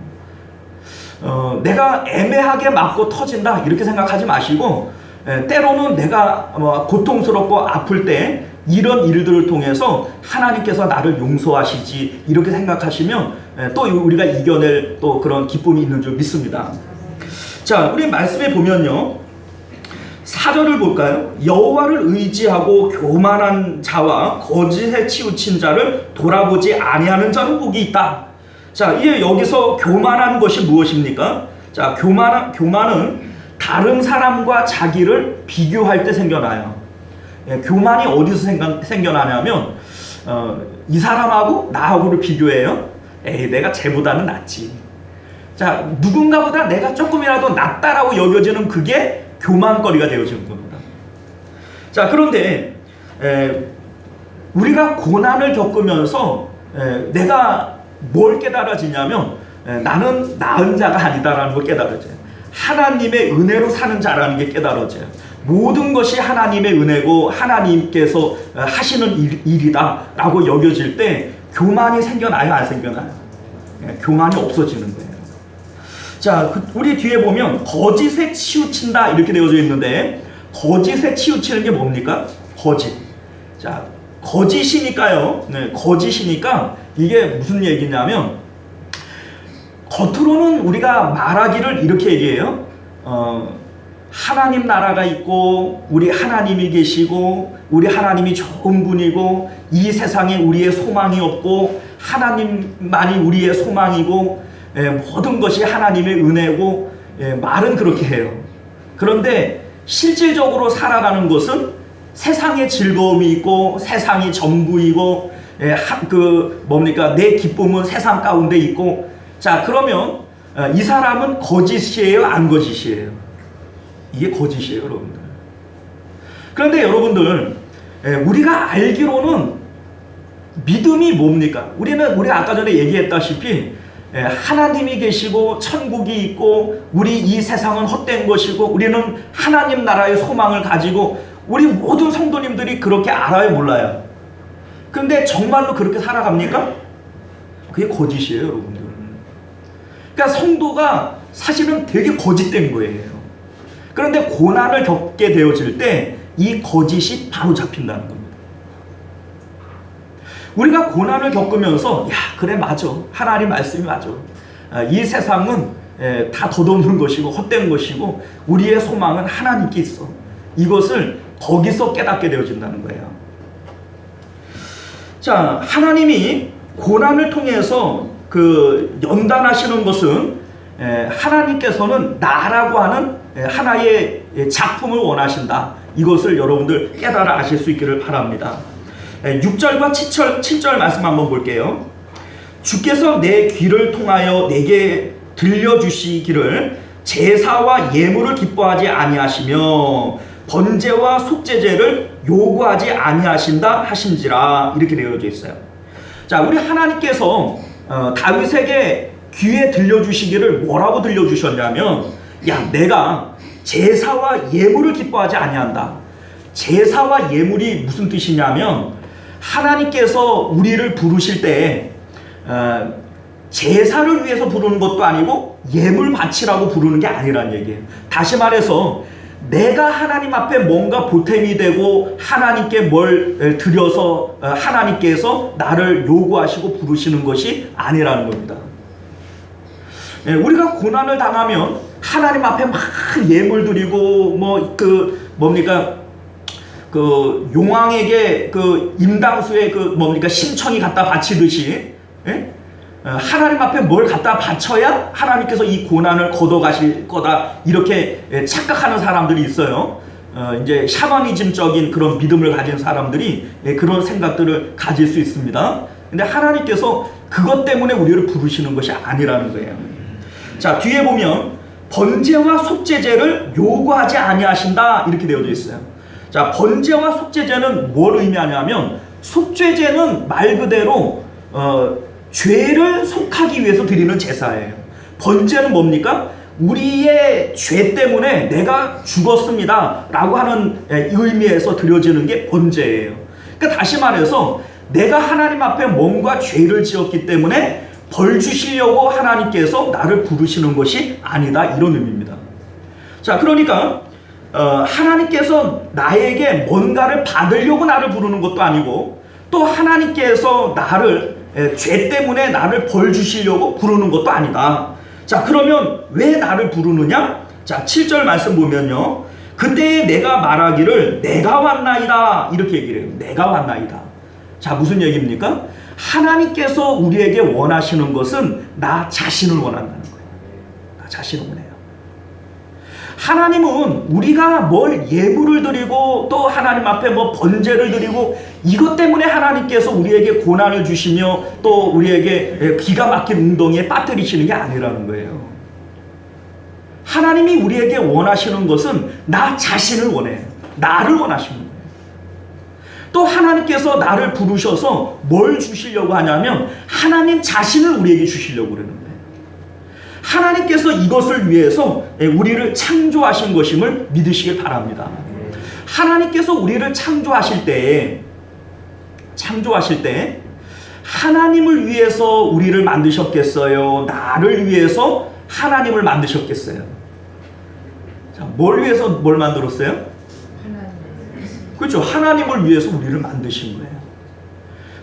[SPEAKER 1] 내가 애매하게 맞고 터진다 이렇게 생각하지 마시고, 때로는 내가 고통스럽고 아플 때 이런 일들을 통해서 하나님께서 나를 용서하시지 이렇게 생각하시면 또 우리가 이겨낼 또 그런 기쁨이 있는 줄 믿습니다. 자, 우리 말씀에 보면요, 4절을 볼까요? 여호와를 의지하고 교만한 자와 거짓에 치우친 자를 돌아보지 아니하는 자는 복이 있다. 자, 이게 여기서 교만한 것이 무엇입니까? 자, 교만은 다른 사람과 자기를 비교할 때 생겨나요. 교만이 어디서 생겨나냐면 이 사람하고 나하고를 비교해요. 에이, 내가 쟤보다는 낫지. 자, 누군가보다 내가 조금이라도 낫다라고 여겨지는 그게 교만거리가 되어지는 겁니다. 자, 그런데 우리가 고난을 겪으면서 내가 뭘 깨달아지냐면 나는 나은 자가 아니다라는 걸 깨달아져요. 하나님의 은혜로 사는 자라는 게 깨달아져요. 모든 것이 하나님의 은혜고 하나님께서 하시는 일이다 라고 여겨질 때 교만이 생겨나요, 안 생겨나요? 교만이 없어지는 거예요. 자, 우리 뒤에 보면 거짓에 치우친다 이렇게 되어져 있는데, 거짓에 치우치는 게 뭡니까? 거짓. 자, 거짓이니까요. 네, 거짓이니까 이게 무슨 얘기냐면, 겉으로는 우리가 말하기를 이렇게 얘기해요. 하나님 나라가 있고 우리 하나님이 계시고 우리 하나님이 좋은 분이고 이 세상에 우리의 소망이 없고 하나님만이 우리의 소망이고 모든 것이 하나님의 은혜고, 말은 그렇게 해요. 그런데 실질적으로 살아가는 것은 세상에 즐거움이 있고 세상이 전부이고, 내 기쁨은 세상 가운데 있고. 자, 그러면 이 사람은 거짓이에요, 안 거짓이에요? 이게 거짓이에요, 여러분들. 그런데 여러분들, 우리가 알기로는 믿음이 뭡니까? 우리가 아까 전에 얘기했다시피 하나님이 계시고 천국이 있고 우리 이 세상은 헛된 것이고 우리는 하나님 나라의 소망을 가지고, 우리 모든 성도님들이 그렇게 알아요, 몰라요? 그런데 정말로 그렇게 살아갑니까? 그게 거짓이에요, 여러분들. 그러니까 성도가 사실은 되게 거짓된 거예요. 그런데 고난을 겪게 되어질 때 이 거짓이 바로 잡힌다는 겁니다. 우리가 고난을 겪으면서 그래, 맞아, 하나님 말씀이 맞아, 이 세상은 다 덧없는 것이고 헛된 것이고 우리의 소망은 하나님께 있어, 이것을 거기서 깨닫게 되어진다는 거예요. 자, 하나님이 고난을 통해서 연단하시는 것은 하나님께서는 나라고 하는 하나의 작품을 원하신다, 이것을 여러분들 깨달아 아실 수 있기를 바랍니다. 6절과 7절 말씀 한번 볼게요. 주께서 내 귀를 통하여 내게 들려주시기를 제사와 예물을 기뻐하지 아니하시며 번제와 속죄제를 요구하지 아니하신다 하신지라, 이렇게 되어져 있어요. 자, 우리 하나님께서 다윗에게 귀에 들려주시기를 뭐라고 들려주셨냐면, 내가 제사와 예물을 기뻐하지 아니한다. 제사와 예물이 무슨 뜻이냐면, 하나님께서 우리를 부르실 때 제사를 위해서 부르는 것도 아니고 예물 바치라고 부르는 게 아니라는 얘기예요. 다시 말해서 내가 하나님 앞에 뭔가 보탬이 되고 하나님께 뭘 드려서 하나님께서 나를 요구하시고 부르시는 것이 아니라는 겁니다. 우리가 고난을 당하면 하나님 앞에 막 예물 드리고 용왕에게 임당수의 심청이 갖다 바치듯이, 하나님 앞에 뭘 갖다 바쳐야 하나님께서 이 고난을 걷어가실 거다, 이렇게 착각하는 사람들이 있어요. 이제 샤머니즘적인 그런 믿음을 가진 사람들이 그런 생각들을 가질 수 있습니다. 근데 하나님께서 그것 때문에 우리를 부르시는 것이 아니라는 거예요. 자, 뒤에 보면 번제와 속죄제를 요구하지 아니하신다 이렇게 되어져 있어요. 자, 번제와 속죄제는 뭘 의미하냐면, 속죄제는 말 그대로 죄를 속하기 위해서 드리는 제사예요. 번제는 뭡니까? 우리의 죄 때문에 내가 죽었습니다 라고 하는 의미에서 드려지는 게 번제예요. 그러니까 다시 말해서 내가 하나님 앞에 뭔가 죄를 지었기 때문에 벌 주시려고 하나님께서 나를 부르시는 것이 아니다, 이런 의미입니다. 자, 그러니까 하나님께서 나에게 뭔가를 받으려고 나를 부르는 것도 아니고, 또 하나님께서 나를 죄 때문에 나를 벌 주시려고 부르는 것도 아니다. 자, 그러면 왜 나를 부르느냐? 자, 7절 말씀 보면요, 그때 내가 말하기를 내가 왔나이다 이렇게 얘기를 해요. 내가 왔나이다. 자, 무슨 얘기입니까? 하나님께서 우리에게 원하시는 것은 나 자신을 원한다는 거예요. 나 자신을 원해요. 하나님은 우리가 뭘 예물을 드리고 또 하나님 앞에 뭐 번제를 드리고 이것 때문에 하나님께서 우리에게 고난을 주시며 또 우리에게 기가 막힌 웅덩이에 빠뜨리시는 게 아니라는 거예요. 하나님이 우리에게 원하시는 것은 나 자신을 원해요. 나를 원하시는 거예요. 또 하나님께서 나를 부르셔서 뭘 주시려고 하냐면 하나님 자신을 우리에게 주시려고 그러는 거예요. 하나님께서 이것을 위해서 우리를 창조하신 것임을 믿으시길 바랍니다. 하나님께서 우리를 창조하실 때 하나님을 위해서 우리를 만드셨겠어요? 나를 위해서 하나님을 만드셨겠어요? 자, 뭘 위해서 뭘 만들었어요? 그렇죠. 하나님을 위해서 우리를 만드신 거예요.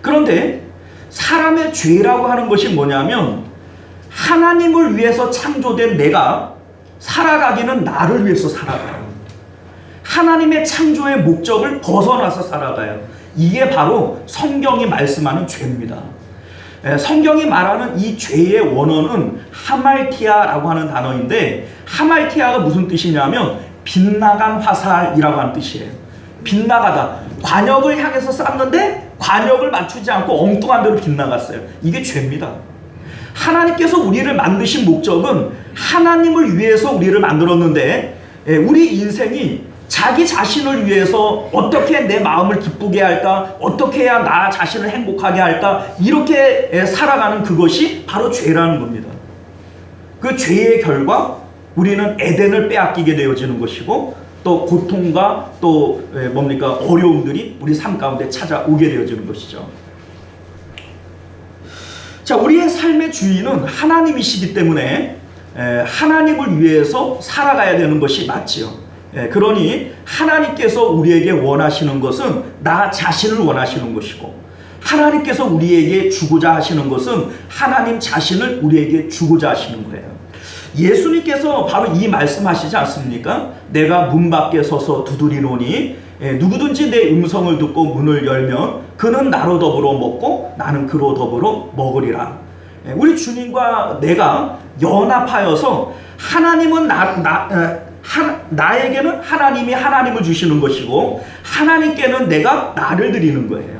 [SPEAKER 1] 그런데 사람의 죄라고 하는 것이 뭐냐면, 하나님을 위해서 창조된 내가 살아가기는 나를 위해서 살아가요. 하나님의 창조의 목적을 벗어나서 살아가요. 이게 바로 성경이 말씀하는 죄입니다. 성경이 말하는 이 죄의 원어는 하말티아라고 하는 단어인데, 하말티아가 무슨 뜻이냐면 빗나간 화살이라고 하는 뜻이에요. 빗나가다. 관역을 향해서 쐈는데 관역을 맞추지 않고 엉뚱한 데로 빗나갔어요. 이게 죄입니다. 하나님께서 우리를 만드신 목적은 하나님을 위해서 우리를 만들었는데, 우리 인생이 자기 자신을 위해서 어떻게 내 마음을 기쁘게 할까, 어떻게 해야 나 자신을 행복하게 할까, 이렇게 살아가는 그것이 바로 죄라는 겁니다. 그 죄의 결과 우리는 에덴을 빼앗기게 되어지는 것이고, 또 고통과 또 어려움들이 우리 삶 가운데 찾아오게 되어지는 것이죠. 자, 우리의 삶의 주인은 하나님이시기 때문에 하나님을 위해서 살아가야 되는 것이 맞지요. 그러니 하나님께서 우리에게 원하시는 것은 나 자신을 원하시는 것이고, 하나님께서 우리에게 주고자 하시는 것은 하나님 자신을 우리에게 주고자 하시는 거예요. 예수님께서 바로 이 말씀하시지 않습니까? 내가 문 밖에 서서 두드리노니 누구든지 내 음성을 듣고 문을 열면 그는 나로 더불어 먹고 나는 그로 더불어 먹으리라. 우리 주님과 내가 연합하여서 하나님은 나에게는 하나님이 하나님을 주시는 것이고, 하나님께는 내가 나를 드리는 거예요.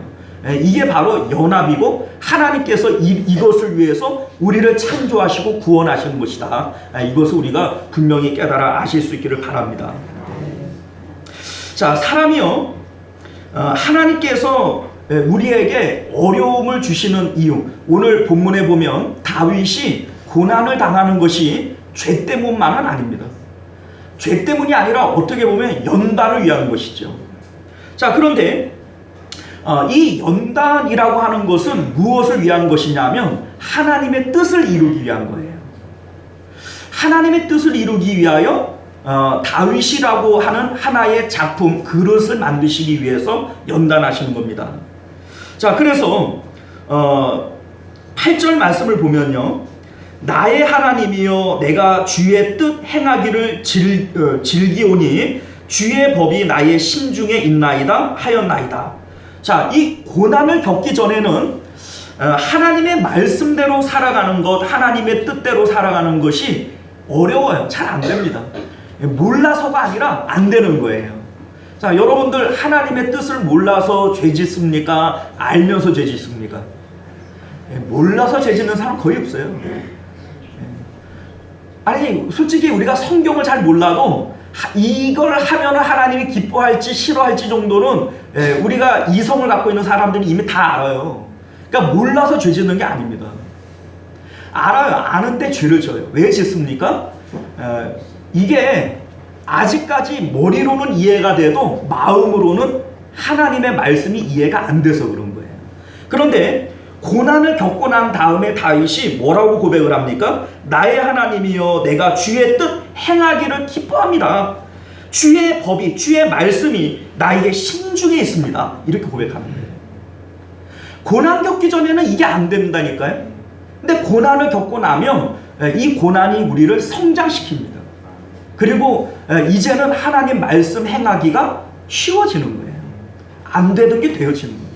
[SPEAKER 1] 이게 바로 연합이고, 하나님께서 이것을 위해서 우리를 창조하시고 구원하시는 것이다. 이것을 우리가 분명히 깨달아 아실 수 있기를 바랍니다. 자, 사람이요, 하나님께서 우리에게 어려움을 주시는 이유, 오늘 본문에 보면 다윗이 고난을 당하는 것이 죄 때문만은 아닙니다. 죄 때문이 아니라 어떻게 보면 연단을 위한 것이죠. 자, 그런데 이 연단이라고 하는 것은 무엇을 위한 것이냐면 하나님의 뜻을 이루기 위한 거예요. 하나님의 뜻을 이루기 위하여 다윗이라고 하는 하나의 작품, 그릇을 만드시기 위해서 연단하시는 겁니다. 자, 그래서 8절 말씀을 보면요, 나의 하나님이여 내가 주의 뜻 행하기를 즐기오니 주의 법이 나의 심중에 있나이다 하였나이다. 자, 이 고난을 겪기 전에는 하나님의 말씀대로 살아가는 것, 하나님의 뜻대로 살아가는 것이 어려워요. 잘 안 됩니다. 몰라서가 아니라 안 되는 거예요. 자, 여러분들 하나님의 뜻을 몰라서 죄 짓습니까? 알면서 죄 짓습니까? 몰라서 죄 짓는 사람 거의 없어요. 아니, 솔직히 우리가 성경을 잘 몰라도 이걸 하면 하나님이 기뻐할지 싫어할지 정도는 우리가 이성을 갖고 있는 사람들이 이미 다 알아요. 그러니까 몰라서 죄 짓는 게 아닙니다. 알아요. 아는데 죄를 져요. 왜 짓습니까? 이게 아직까지 머리로는 이해가 돼도 마음으로는 하나님의 말씀이 이해가 안 돼서 그런 거예요. 그런데 고난을 겪고 난 다음에 다윗이 뭐라고 고백을 합니까? 나의 하나님이여, 내가 주의 뜻 행하기를 기뻐합니다. 주의 법이, 주의 말씀이 나에게 심중에 있습니다. 이렇게 고백하는 거예요. 고난 겪기 전에는 이게 안 된다니까요. 근데 고난을 겪고 나면 이 고난이 우리를 성장시킵니다. 그리고 이제는 하나님 말씀 행하기가 쉬워지는 거예요. 안 되던 게 되어지는 거예요.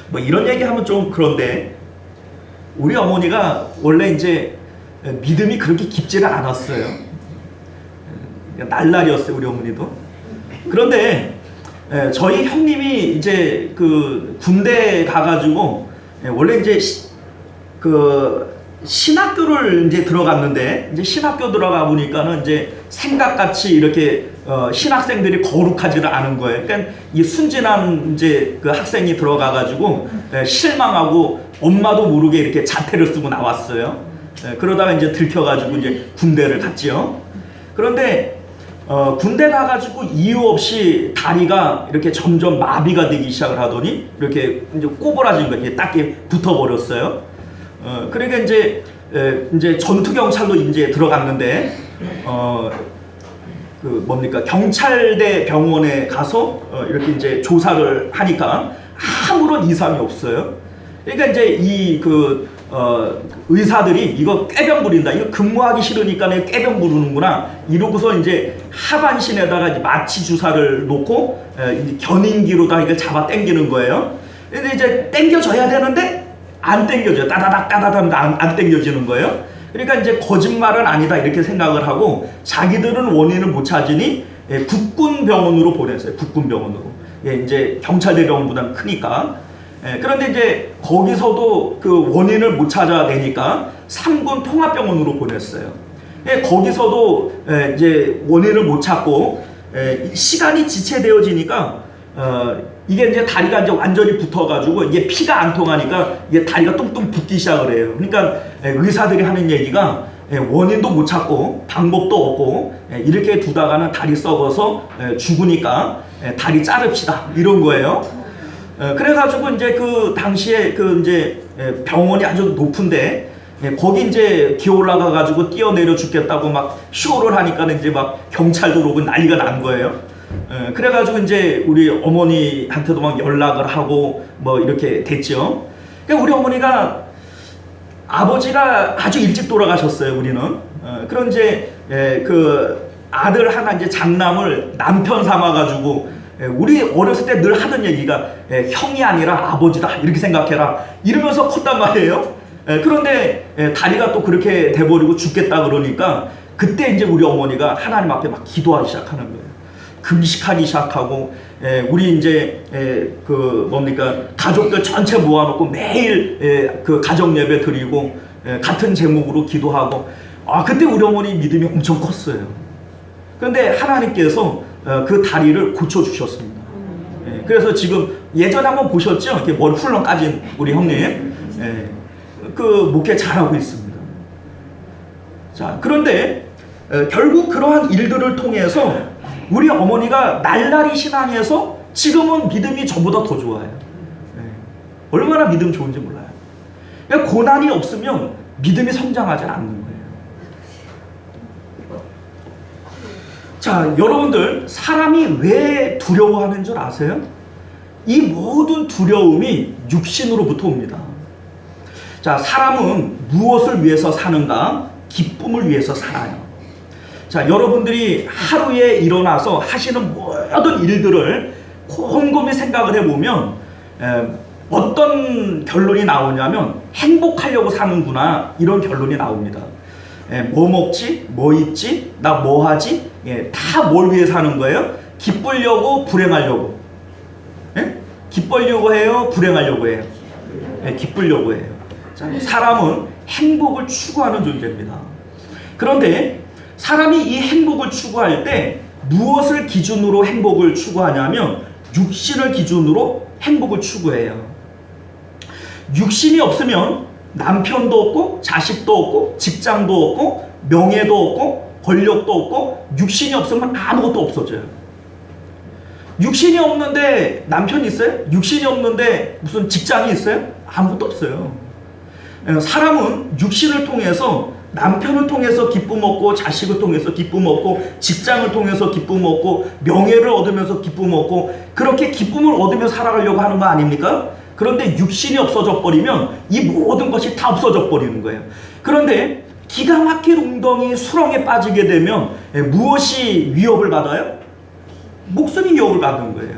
[SPEAKER 1] 뭐 이런 얘기하면 좀 그런데 우리 어머니가 원래 이제 믿음이 그렇게 깊지를 않았어요. 날라리였어요, 우리 어머니도. 그런데 저희 형님이 이제 그 군대 가가지고 원래 이제 그 신학교를 이제 들어갔는데, 이제 신학교 들어가 보니까는 이제 생각같이 이렇게 신학생들이 거룩하지를 않은 거예요. 그러니까 이 순진한 이제 그 학생이 들어가가지고 실망하고 엄마도 모르게 이렇게 자퇴를 쓰고 나왔어요. 그러다가 이제 들켜가지고 이제 군대를 갔지요. 그런데 군대 가가지고 이유 없이 다리가 이렇게 점점 마비가 되기 시작을 하더니 이렇게 이제 꼬부라진 거예요. 딱 붙어버렸어요. 그러니까 이제 전투 경찰로 이제 들어갔는데 그 뭡니까, 경찰대 병원에 가서 이렇게 이제 조사를 하니까 아무런 이상이 없어요. 그러니까 이제 이 의사들이 이거 꾀병 부린다, 이거 근무하기 싫으니까 꾀병 부르는구나 이러고서 이제 하반신에다가 이제 마취 주사를 놓고 견인기로다 이걸 잡아 당기는 거예요. 근데 이제 당겨져야 되는데 안 당겨져요. 따다닥 따다닥 안 당겨지는 거예요. 그러니까 이제 거짓말은 아니다 이렇게 생각을 하고 자기들은 원인을 못 찾으니 국군병원으로 보냈어요. 국군병원으로. 이제 경찰대 병원보다는 크니까. 그런데 이제 거기서도 그 원인을 못 찾아내니까 3군 통합병원으로 보냈어요. 거기서도 이제 원인을 못 찾고 시간이 지체되어지니까 이게 이제 다리가 이제 완전히 붙어가지고 이게 피가 안 통하니까 이게 다리가 뚱뚱 붓기 시작을 해요. 그러니까 의사들이 하는 얘기가 원인도 못 찾고 방법도 없고 이렇게 두다가는 다리 썩어서 죽으니까 다리 자릅시다 이런 거예요. 그래가지고 이제 그 당시에 그 이제 병원이 아주 높은데 거기 이제 기어 올라가가지고 뛰어내려 죽겠다고 막 쇼를 하니까는 이제 막 경찰도 오고 난리가 난 거예요. 그래가지고 이제 우리 어머니한테도 막 연락을 하고 뭐 이렇게 됐죠. 그러니까 우리 어머니가 아버지가 아주 일찍 돌아가셨어요. 우리는. 그런 이제 그 아들 하나 이제 장남을 남편 삼아가지고 우리 어렸을 때 늘 하던 얘기가 형이 아니라 아버지다 이렇게 생각해라 이러면서 컸단 말이에요. 그런데 다리가 또 그렇게 돼버리고 죽겠다 그러니까 그때 이제 우리 어머니가 하나님 앞에 막 기도하기 시작하는 거예요. 금식하기 시작하고 우리 이제 그 뭡니까 가족들 전체 모아놓고 매일 그 가정 예배 드리고 같은 제목으로 기도하고 그때 우리 어머니 믿음이 엄청 컸어요. 그런데 하나님께서 그 다리를 고쳐주셨습니다. 그래서 지금 예전에 한번 보셨죠? 이렇게 머리 훌렁 까진 우리 형님 그 목회 잘하고 있습니다. 자, 그런데 결국 그러한 일들을 통해서 우리 어머니가 날라리 신앙에서 지금은 믿음이 저보다 더 좋아요. 얼마나 믿음 좋은지 몰라요. 그러니까 고난이 없으면 믿음이 성장하지 않는 거예요. 자, 여러분들 사람이 왜 두려워하는 줄 아세요? 이 모든 두려움이 육신으로부터 옵니다. 자, 사람은 무엇을 위해서 사는가? 기쁨을 위해서 살아요. 자, 여러분들이 하루에 일어나서 하시는 모든 일들을 곰곰이 생각을 해보면 어떤 결론이 나오냐면 행복하려고 사는구나 이런 결론이 나옵니다. 뭐 먹지? 뭐 입지? 나 뭐 하지? 예, 다 뭘 위해서 하는 거예요? 기쁘려고 불행하려고. 예? 기쁘려고 해요? 불행하려고 해요? 예, 기쁘려고 해요. 자, 사람은 행복을 추구하는 존재입니다. 그런데 사람이 이 행복을 추구할 때 무엇을 기준으로 행복을 추구하냐면 육신을 기준으로 행복을 추구해요. 육신이 없으면 남편도 없고 자식도 없고 직장도 없고 명예도 없고 권력도 없고 육신이 없으면 아무것도 없어져요. 육신이 없는데 남편이 있어요? 육신이 없는데 무슨 직장이 있어요? 아무것도 없어요. 사람은 육신을 통해서 남편을 통해서 기쁨 얻고 자식을 통해서 기쁨 얻고 직장을 통해서 기쁨 얻고 명예를 얻으면서 기쁨 얻고 그렇게 기쁨을 얻으며 살아가려고 하는 거 아닙니까? 그런데 육신이 없어져 버리면 이 모든 것이 다 없어져 버리는 거예요. 그런데 기가 막힌 웅덩이 수렁에 빠지게 되면 무엇이 위협을 받아요? 목숨이 위협을 받는 거예요.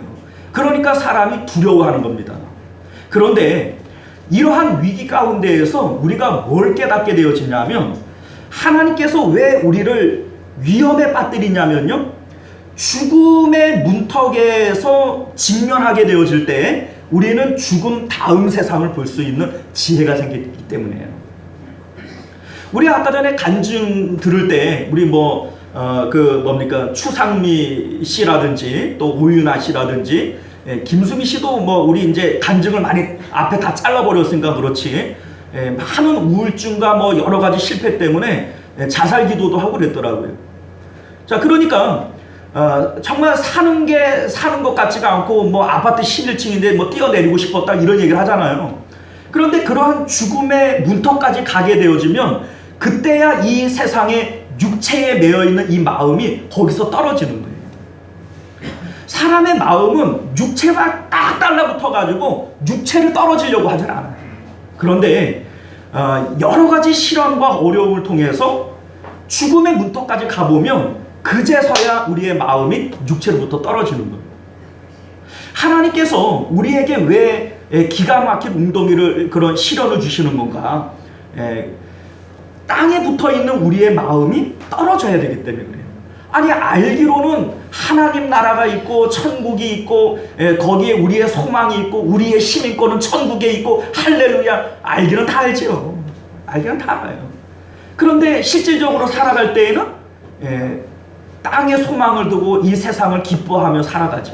[SPEAKER 1] 그러니까 사람이 두려워하는 겁니다. 그런데 이러한 위기 가운데에서 우리가 뭘 깨닫게 되어지냐면 하나님께서 왜 우리를 위험에 빠뜨리냐면요, 죽음의 문턱에서 직면하게 되어질 때 우리는 죽음 다음 세상을 볼 수 있는 지혜가 생기기 때문이에요. 우리 아까 전에 간증 들을 때 우리 추상미 씨라든지 또 오윤아 씨라든지 김수미 씨도 우리 이제 간증을 많이 앞에 다 잘라버렸으니까 그렇지, 많은 우울증과 여러 가지 실패 때문에 자살 기도도 하고 그랬더라고요. 자, 그러니까 정말 사는 것 같지가 않고 아파트 11층인데 뛰어내리고 싶었다 이런 얘기를 하잖아요. 그런데 그러한 죽음의 문턱까지 가게 되어지면 그때야 이 세상에 육체에 매여있는 이 마음이 거기서 떨어지는 거예요. 사람의 마음은 육체와 딱 달라붙어가지고 육체를 떨어지려고 하진 않아요. 그런데 여러 가지 시련과 어려움을 통해서 죽음의 문턱까지 가보면 그제서야 우리의 마음이 육체로부터 떨어지는 거예요. 하나님께서 우리에게 왜 기가 막힌 웅덩이를 그런 시련을 주시는 건가? 땅에 붙어있는 우리의 마음이 떨어져야 되기 때문에 그래요. 아니, 알기로는 하나님 나라가 있고 천국이 있고 거기에 우리의 소망이 있고 우리의 시민권은 천국에 있고 할렐루야, 알기는 다 알죠. 알기는 다 알아요. 그런데 실질적으로 살아갈 때에는 땅에 소망을 두고 이 세상을 기뻐하며 살아가죠.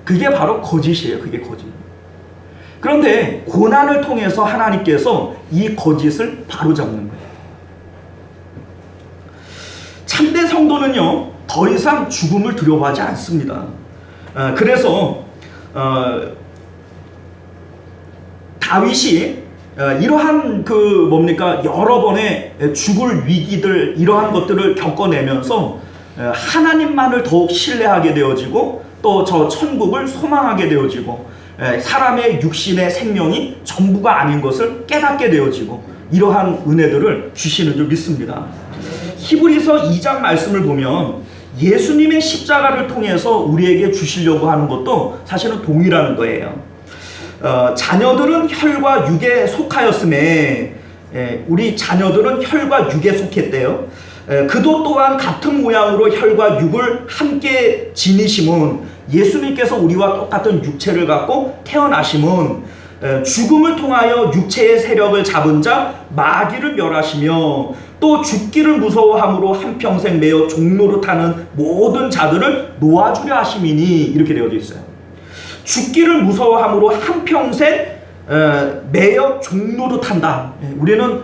[SPEAKER 1] 그게 바로 거짓이에요. 그게 거짓. 그런데 고난을 통해서 하나님께서 이 거짓을 바로잡는 거예요. 참된 성도는요, 더 이상 죽음을 두려워하지 않습니다. 그래서 다윗이 이러한 여러 번의 죽을 위기들, 이러한 것들을 겪어내면서 하나님만을 더욱 신뢰하게 되어지고 또 저 천국을 소망하게 되어지고 사람의 육신의 생명이 전부가 아닌 것을 깨닫게 되어지고 이러한 은혜들을 주시는 줄 믿습니다. 히브리서 2장 말씀을 보면 예수님의 십자가를 통해서 우리에게 주시려고 하는 것도 사실은 동일한 거예요. 자녀들은 혈과 육에 속하였음에, 우리 자녀들은 혈과 육에 속했대요. 그도 또한 같은 모양으로 혈과 육을 함께 지니심은 예수님께서 우리와 똑같은 육체를 갖고 태어나심은 죽음을 통하여 육체의 세력을 잡은 자 마귀를 멸하시며 또 죽기를 무서워함으로 한평생 매어 종노릇하는 모든 자들을 놓아주려 하심이니, 이렇게 되어져 있어요. 죽기를 무서워함으로 한평생 매여 종노릇한다. 우리는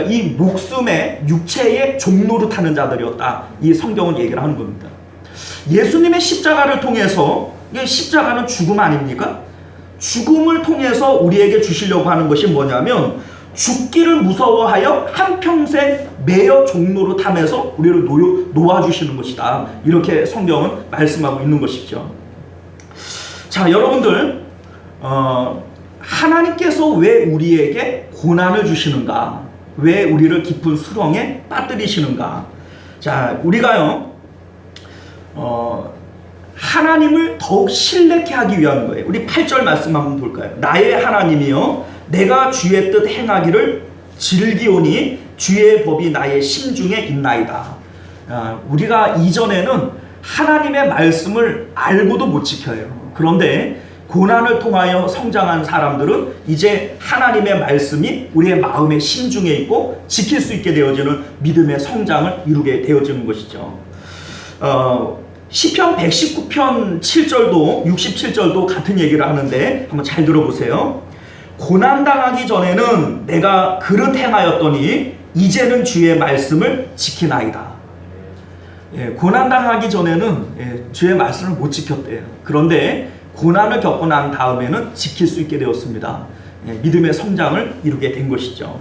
[SPEAKER 1] 이 목숨의 육체의 종노릇하는 자들이었다. 이 성경은 얘기를 하는 겁니다. 예수님의 십자가를 통해서, 십자가는 죽음 아닙니까? 죽음을 통해서 우리에게 주시려고 하는 것이 뭐냐면 죽기를 무서워하여 한평생 매여 종노릇하면서 우리를 놓아주시는 것이다. 이렇게 성경은 말씀하고 있는 것이죠. 자, 여러분들, 하나님께서 왜 우리에게 고난을 주시는가? 왜 우리를 깊은 수렁에 빠뜨리시는가? 자, 우리가요, 하나님을 더욱 신뢰케 하기 위한 거예요. 우리 8절 말씀 한번 볼까요? 나의 하나님이여, 내가 주의 뜻 행하기를 즐기오니 주의 법이 나의 심중에 있나이다. 우리가 이전에는 하나님의 말씀을 알고도 못 지켜요. 그런데 고난을 통하여 성장한 사람들은 이제 하나님의 말씀이 우리의 마음의 심중에 있고 지킬 수 있게 되어지는 믿음의 성장을 이루게 되어지는 것이죠. 시편 119편 7절도 67절도 같은 얘기를 하는데 한번 잘 들어보세요. 고난당하기 전에는 내가 그릇 행하였더니 이제는 주의 말씀을 지키나이다. 고난당하기 전에는 주의 말씀을 못 지켰대요. 그런데 고난을 겪고 난 다음에는 지킬 수 있게 되었습니다. 믿음의 성장을 이루게 된 것이죠.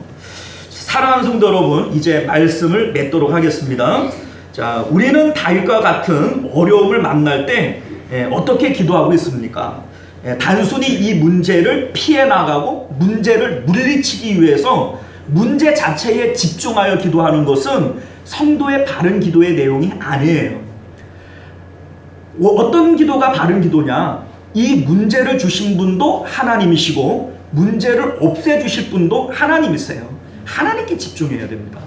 [SPEAKER 1] 사랑하는 성도 여러분, 이제 말씀을 맺도록 하겠습니다. 자, 우리는 다윗과 같은 어려움을 만날 때 어떻게 기도하고 있습니까? 단순히 이 문제를 피해 나가고 문제를 물리치기 위해서 문제 자체에 집중하여 기도하는 것은 성도의 바른 기도의 내용이 아니에요. 어떤 기도가 바른 기도냐? 이 문제를 주신 분도 하나님이시고 문제를 없애주실 분도 하나님이세요. 하나님께 집중해야 됩니다.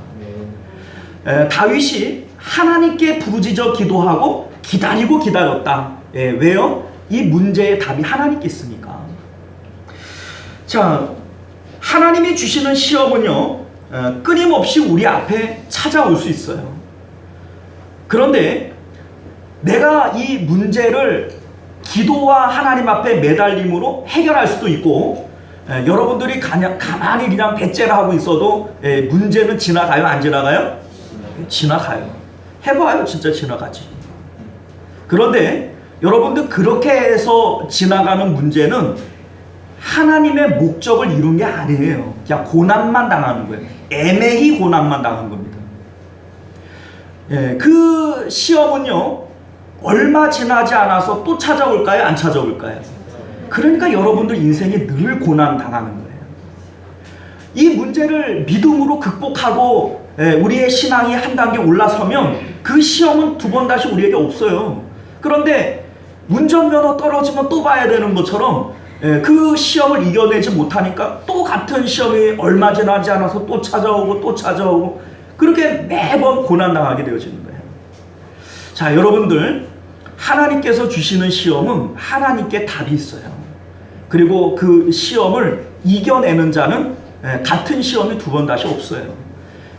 [SPEAKER 1] 다윗이 하나님께 부르짖어 기도하고 기다리고 기다렸다. 왜요? 이 문제의 답이 하나님께 있으니까. 자, 하나님이 주시는 시험은요, 끊임없이 우리 앞에 찾아올 수 있어요. 그런데 내가 이 문제를 기도와 하나님 앞에 매달림으로 해결할 수도 있고, 여러분들이 가만히 그냥 배째를 하고 있어도 문제는 지나가요? 안 지나가요? 지나가요. 해봐요. 진짜 지나가지. 그런데 여러분들 그렇게 해서 지나가는 문제는 하나님의 목적을 이룬 게 아니에요. 그냥 고난만 당하는 거예요. 애매히 고난만 당한 겁니다. 그 시험은요, 얼마 지나지 않아서 또 찾아올까요? 안 찾아올까요? 그러니까 여러분들 인생이 늘 고난 당하는 거예요. 이 문제를 믿음으로 극복하고 우리의 신앙이 한 단계 올라서면 그 시험은 두 번 다시 우리에게 없어요. 그런데 운전면허 떨어지면 또 봐야 되는 것처럼 그 시험을 이겨내지 못하니까 또 같은 시험이 얼마 지나지 않아서 또 찾아오고 또 찾아오고 그렇게 매번 고난당하게 되어지는 거예요. 자, 여러분들, 하나님께서 주시는 시험은 하나님께 답이 있어요. 그리고 그 시험을 이겨내는 자는 같은 시험이 두 번 다시 없어요.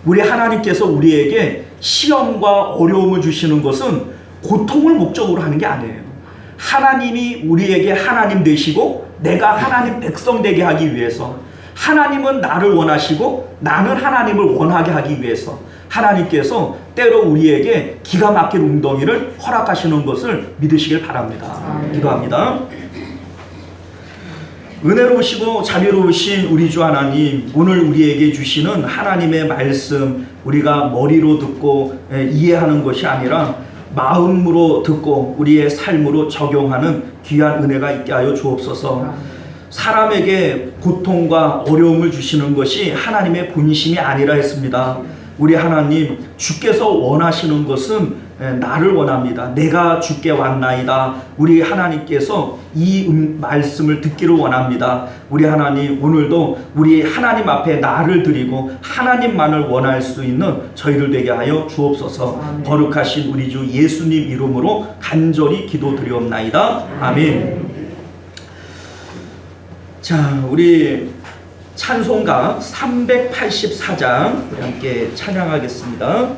[SPEAKER 1] 우리 하나님께서 우리에게 시험과 어려움을 주시는 것은 고통을 목적으로 하는 게 아니에요. 하나님이 우리에게 하나님 되시고 내가 하나님 백성 되게 하기 위해서, 하나님은 나를 원하시고 나는 하나님을 원하게 하기 위해서 하나님께서 때로 우리에게 기가 막힌 웅덩이를 허락하시는 것을 믿으시길 바랍니다. 기도합니다. 은혜로우시고 자비로우신 우리 주 하나님, 오늘 우리에게 주시는 하나님의 말씀, 우리가 머리로 듣고 이해하는 것이 아니라 마음으로 듣고 우리의 삶으로 적용하는 귀한 은혜가 있게 하여 주옵소서. 사람에게 고통과 어려움을 주시는 것이 하나님의 본심이 아니라 했습니다. 우리 하나님, 주께서 원하시는 것은 나를 원합니다. 내가 주께 왔나이다. 우리 하나님께서 이 말씀을 듣기를 원합니다. 우리 하나님, 오늘도 우리 하나님 앞에 나를 드리고 하나님만을 원할 수 있는 저희들 되게 하여 주옵소서. 아멘. 거룩하신 우리 주 예수님 이름으로 간절히 기도드리옵나이다. 아멘. 자, 우리 찬송가 384장 우리 함께 찬양하겠습니다.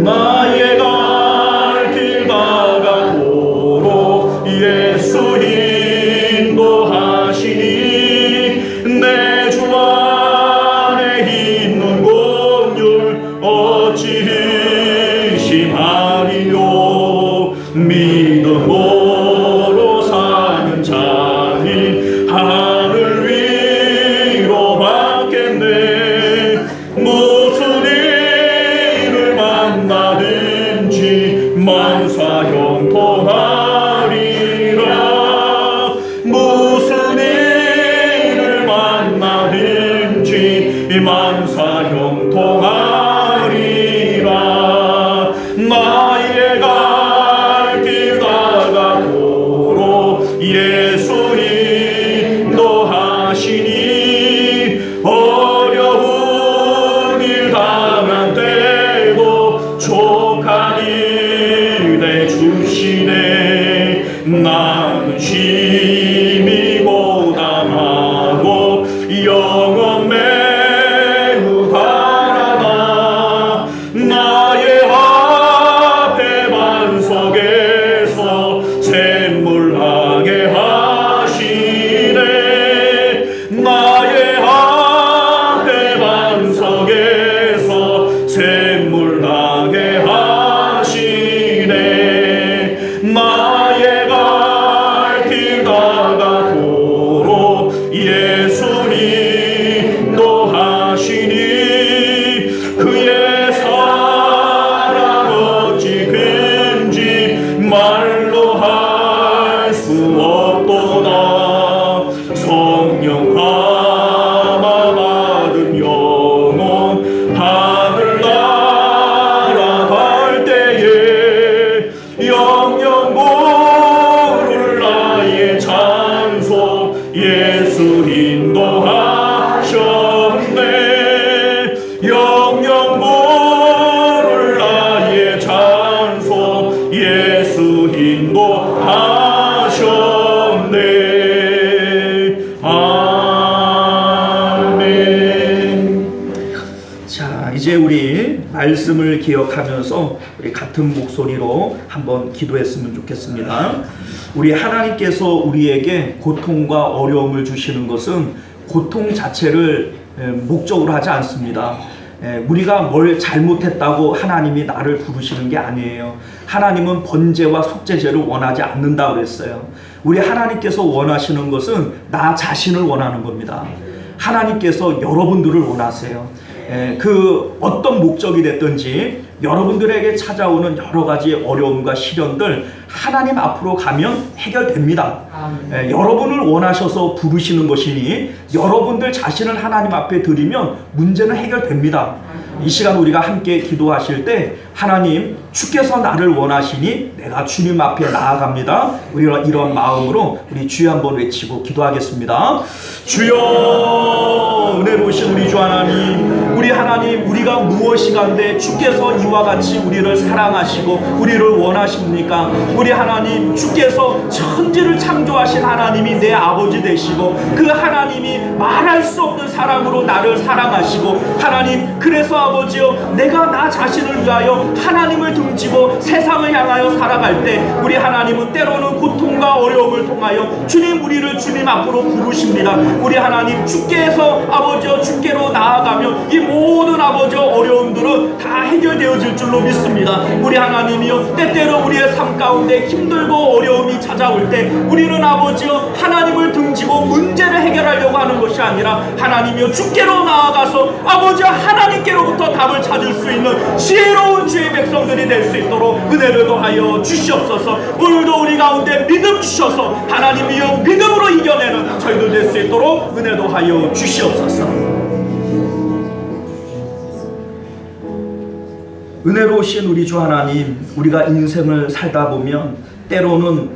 [SPEAKER 2] 나의 갈 길 다가도록 예수 인도하시니 내 주 안에 있는 긍휼 어찌 의심하리요. 믿음으로 사는 자니 하늘 위
[SPEAKER 1] 우리 말씀을 기억하면서 우리 같은 목소리로 한번 기도했으면 좋겠습니다. 우리 하나님께서 우리에게 고통과 어려움을 주시는 것은 고통 자체를 목적으로 하지 않습니다. 우리가 뭘 잘못했다고 하나님이 나를 부르시는 게 아니에요. 하나님은 번제와 속죄제를 원하지 않는다고 그랬어요. 우리 하나님께서 원하시는 것은 나 자신을 원하는 겁니다. 하나님께서 여러분들을 원하세요. 그 어떤 목적이 됐든지 여러분들에게 찾아오는 여러 가지 어려움과 시련들 하나님 앞으로 가면 해결됩니다. 여러분을 원하셔서 부르시는 것이니 여러분들 자신을 하나님 앞에 드리면 문제는 해결됩니다. 이 시간 우리가 함께 기도하실 때 하나님 주께서 나를 원하시니 내가 주님 앞에 나아갑니다. 우리가 이런 마음으로 우리 주여 한번 외치고 기도하겠습니다. 주여, 은혜로우신 우리 주 하나님, 우리 하나님, 우리가 무엇이간데 주께서 이와 같이 우리를 사랑하시고 우리를 원하십니까? 우리 하나님, 주께서 천지를 창조하신 하나님이 내 아버지 되시고 그 하나님이 말할 수 없는 사랑으로 나를 사랑하시고 하나님, 그래서 아버지여 내가 나 자신을 위하여 하나님을 등지고 세상을 향하여 살아갈 때 우리 하나님은 때로는 고통과 어려움을 통하여 주님, 우리를 주님 앞으로 부르십니다. 우리 하나님, 주께서 아버지여 주께로 나아가면 이 모든 아버지여 어려움들은 다 해결되어질 줄로 믿습니다. 우리 하나님이여, 때때로 우리의 삶 가운데 힘들고 어려움이 찾아올 때 우리는 아버지여 하나님을 등지고 문제를 해결하려고 하는 것이 아니라 하나님이여 주께로 나아가서 아버지여 하나님께로부터 답을 찾을 수 있는 지혜로운 주의 백성들이 될 수 있도록 은혜를 더하여 주시옵소서. 오늘도 우리 가운데 믿음 주셔서 하나님이여 믿음으로 이겨내는 저희들 될 수 있도록 은혜 더하여 주시옵소서. 은혜로우신 우리 주 하나님, 우리가 인생을 살다 보면 때로는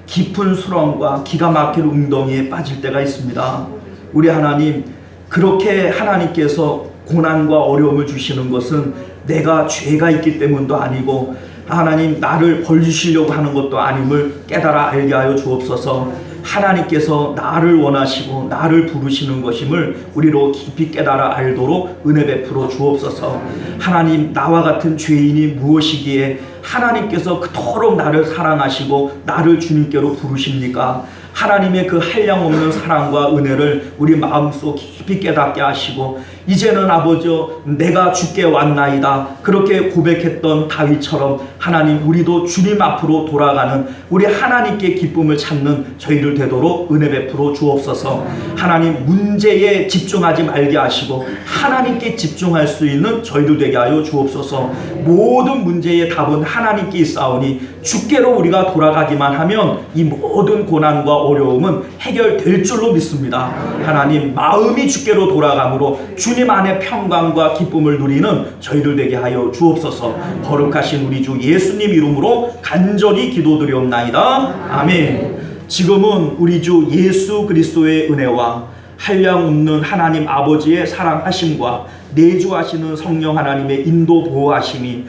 [SPEAKER 1] 깊은 수렁과 기가 막힐 웅덩이에 빠질 때가 있습니다. 우리 하나님, 그렇게 하나님께서 고난과 어려움을 주시는 것은 내가 죄가 있기 때문도 아니고 하나님 나를 벌 주시려고 하는 것도 아님을 깨달아 알게 하여 주옵소서. 하나님께서 나를 원하시고 나를 부르시는 것임을 우리로 깊이 깨달아 알도록 은혜 베풀어 주옵소서. 하나님, 나와 같은 죄인이 무엇이기에 하나님께서 그토록 나를 사랑하시고 나를 주님께로 부르십니까? 하나님의 그 한량없는 사랑과 은혜를 우리 마음속 깊이 깨닫게 하시고 이제는 아버지여 내가 주께 왔나이다 그렇게 고백했던 다윗처럼 하나님, 우리도 주님 앞으로 돌아가는 우리 하나님께 기쁨을 찾는 저희들 되도록 은혜 베풀어 주옵소서. 하나님, 문제에 집중하지 말게 하시고 하나님께 집중할 수 있는 저희들 되게 하여 주옵소서. 모든 문제의 답은 하나님께 있사오니 주께로 우리가 돌아가기만 하면 이 모든 고난과 어려움은 해결될 줄로 믿습니다. 하나님, 마음이 주께로 돌아가므로 주님 안에 평강과 기쁨을 누리는 저희들 되게 하여 주옵소서. 거룩하신 우리 주 예수님 이름으로 간절히 기도드리옵나이다. 아멘. 지금은 우리 주 예수 그리스도의 은혜와 한량없는 하나님 아버지의 사랑하심과 내주하시는 성령 하나님의 인도 보호하심이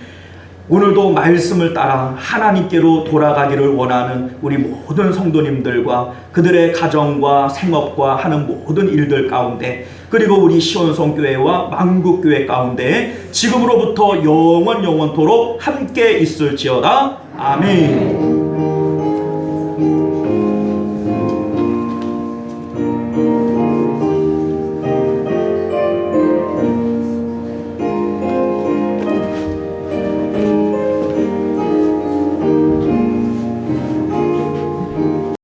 [SPEAKER 1] 오늘도 말씀을 따라 하나님께로 돌아가기를 원하는 우리 모든 성도님들과 그들의 가정과 생업과 하는 모든 일들 가운데, 그리고 우리 시온성교회와 만국교회 가운데 지금으로부터 영원토록 함께 있을지어다. 아멘.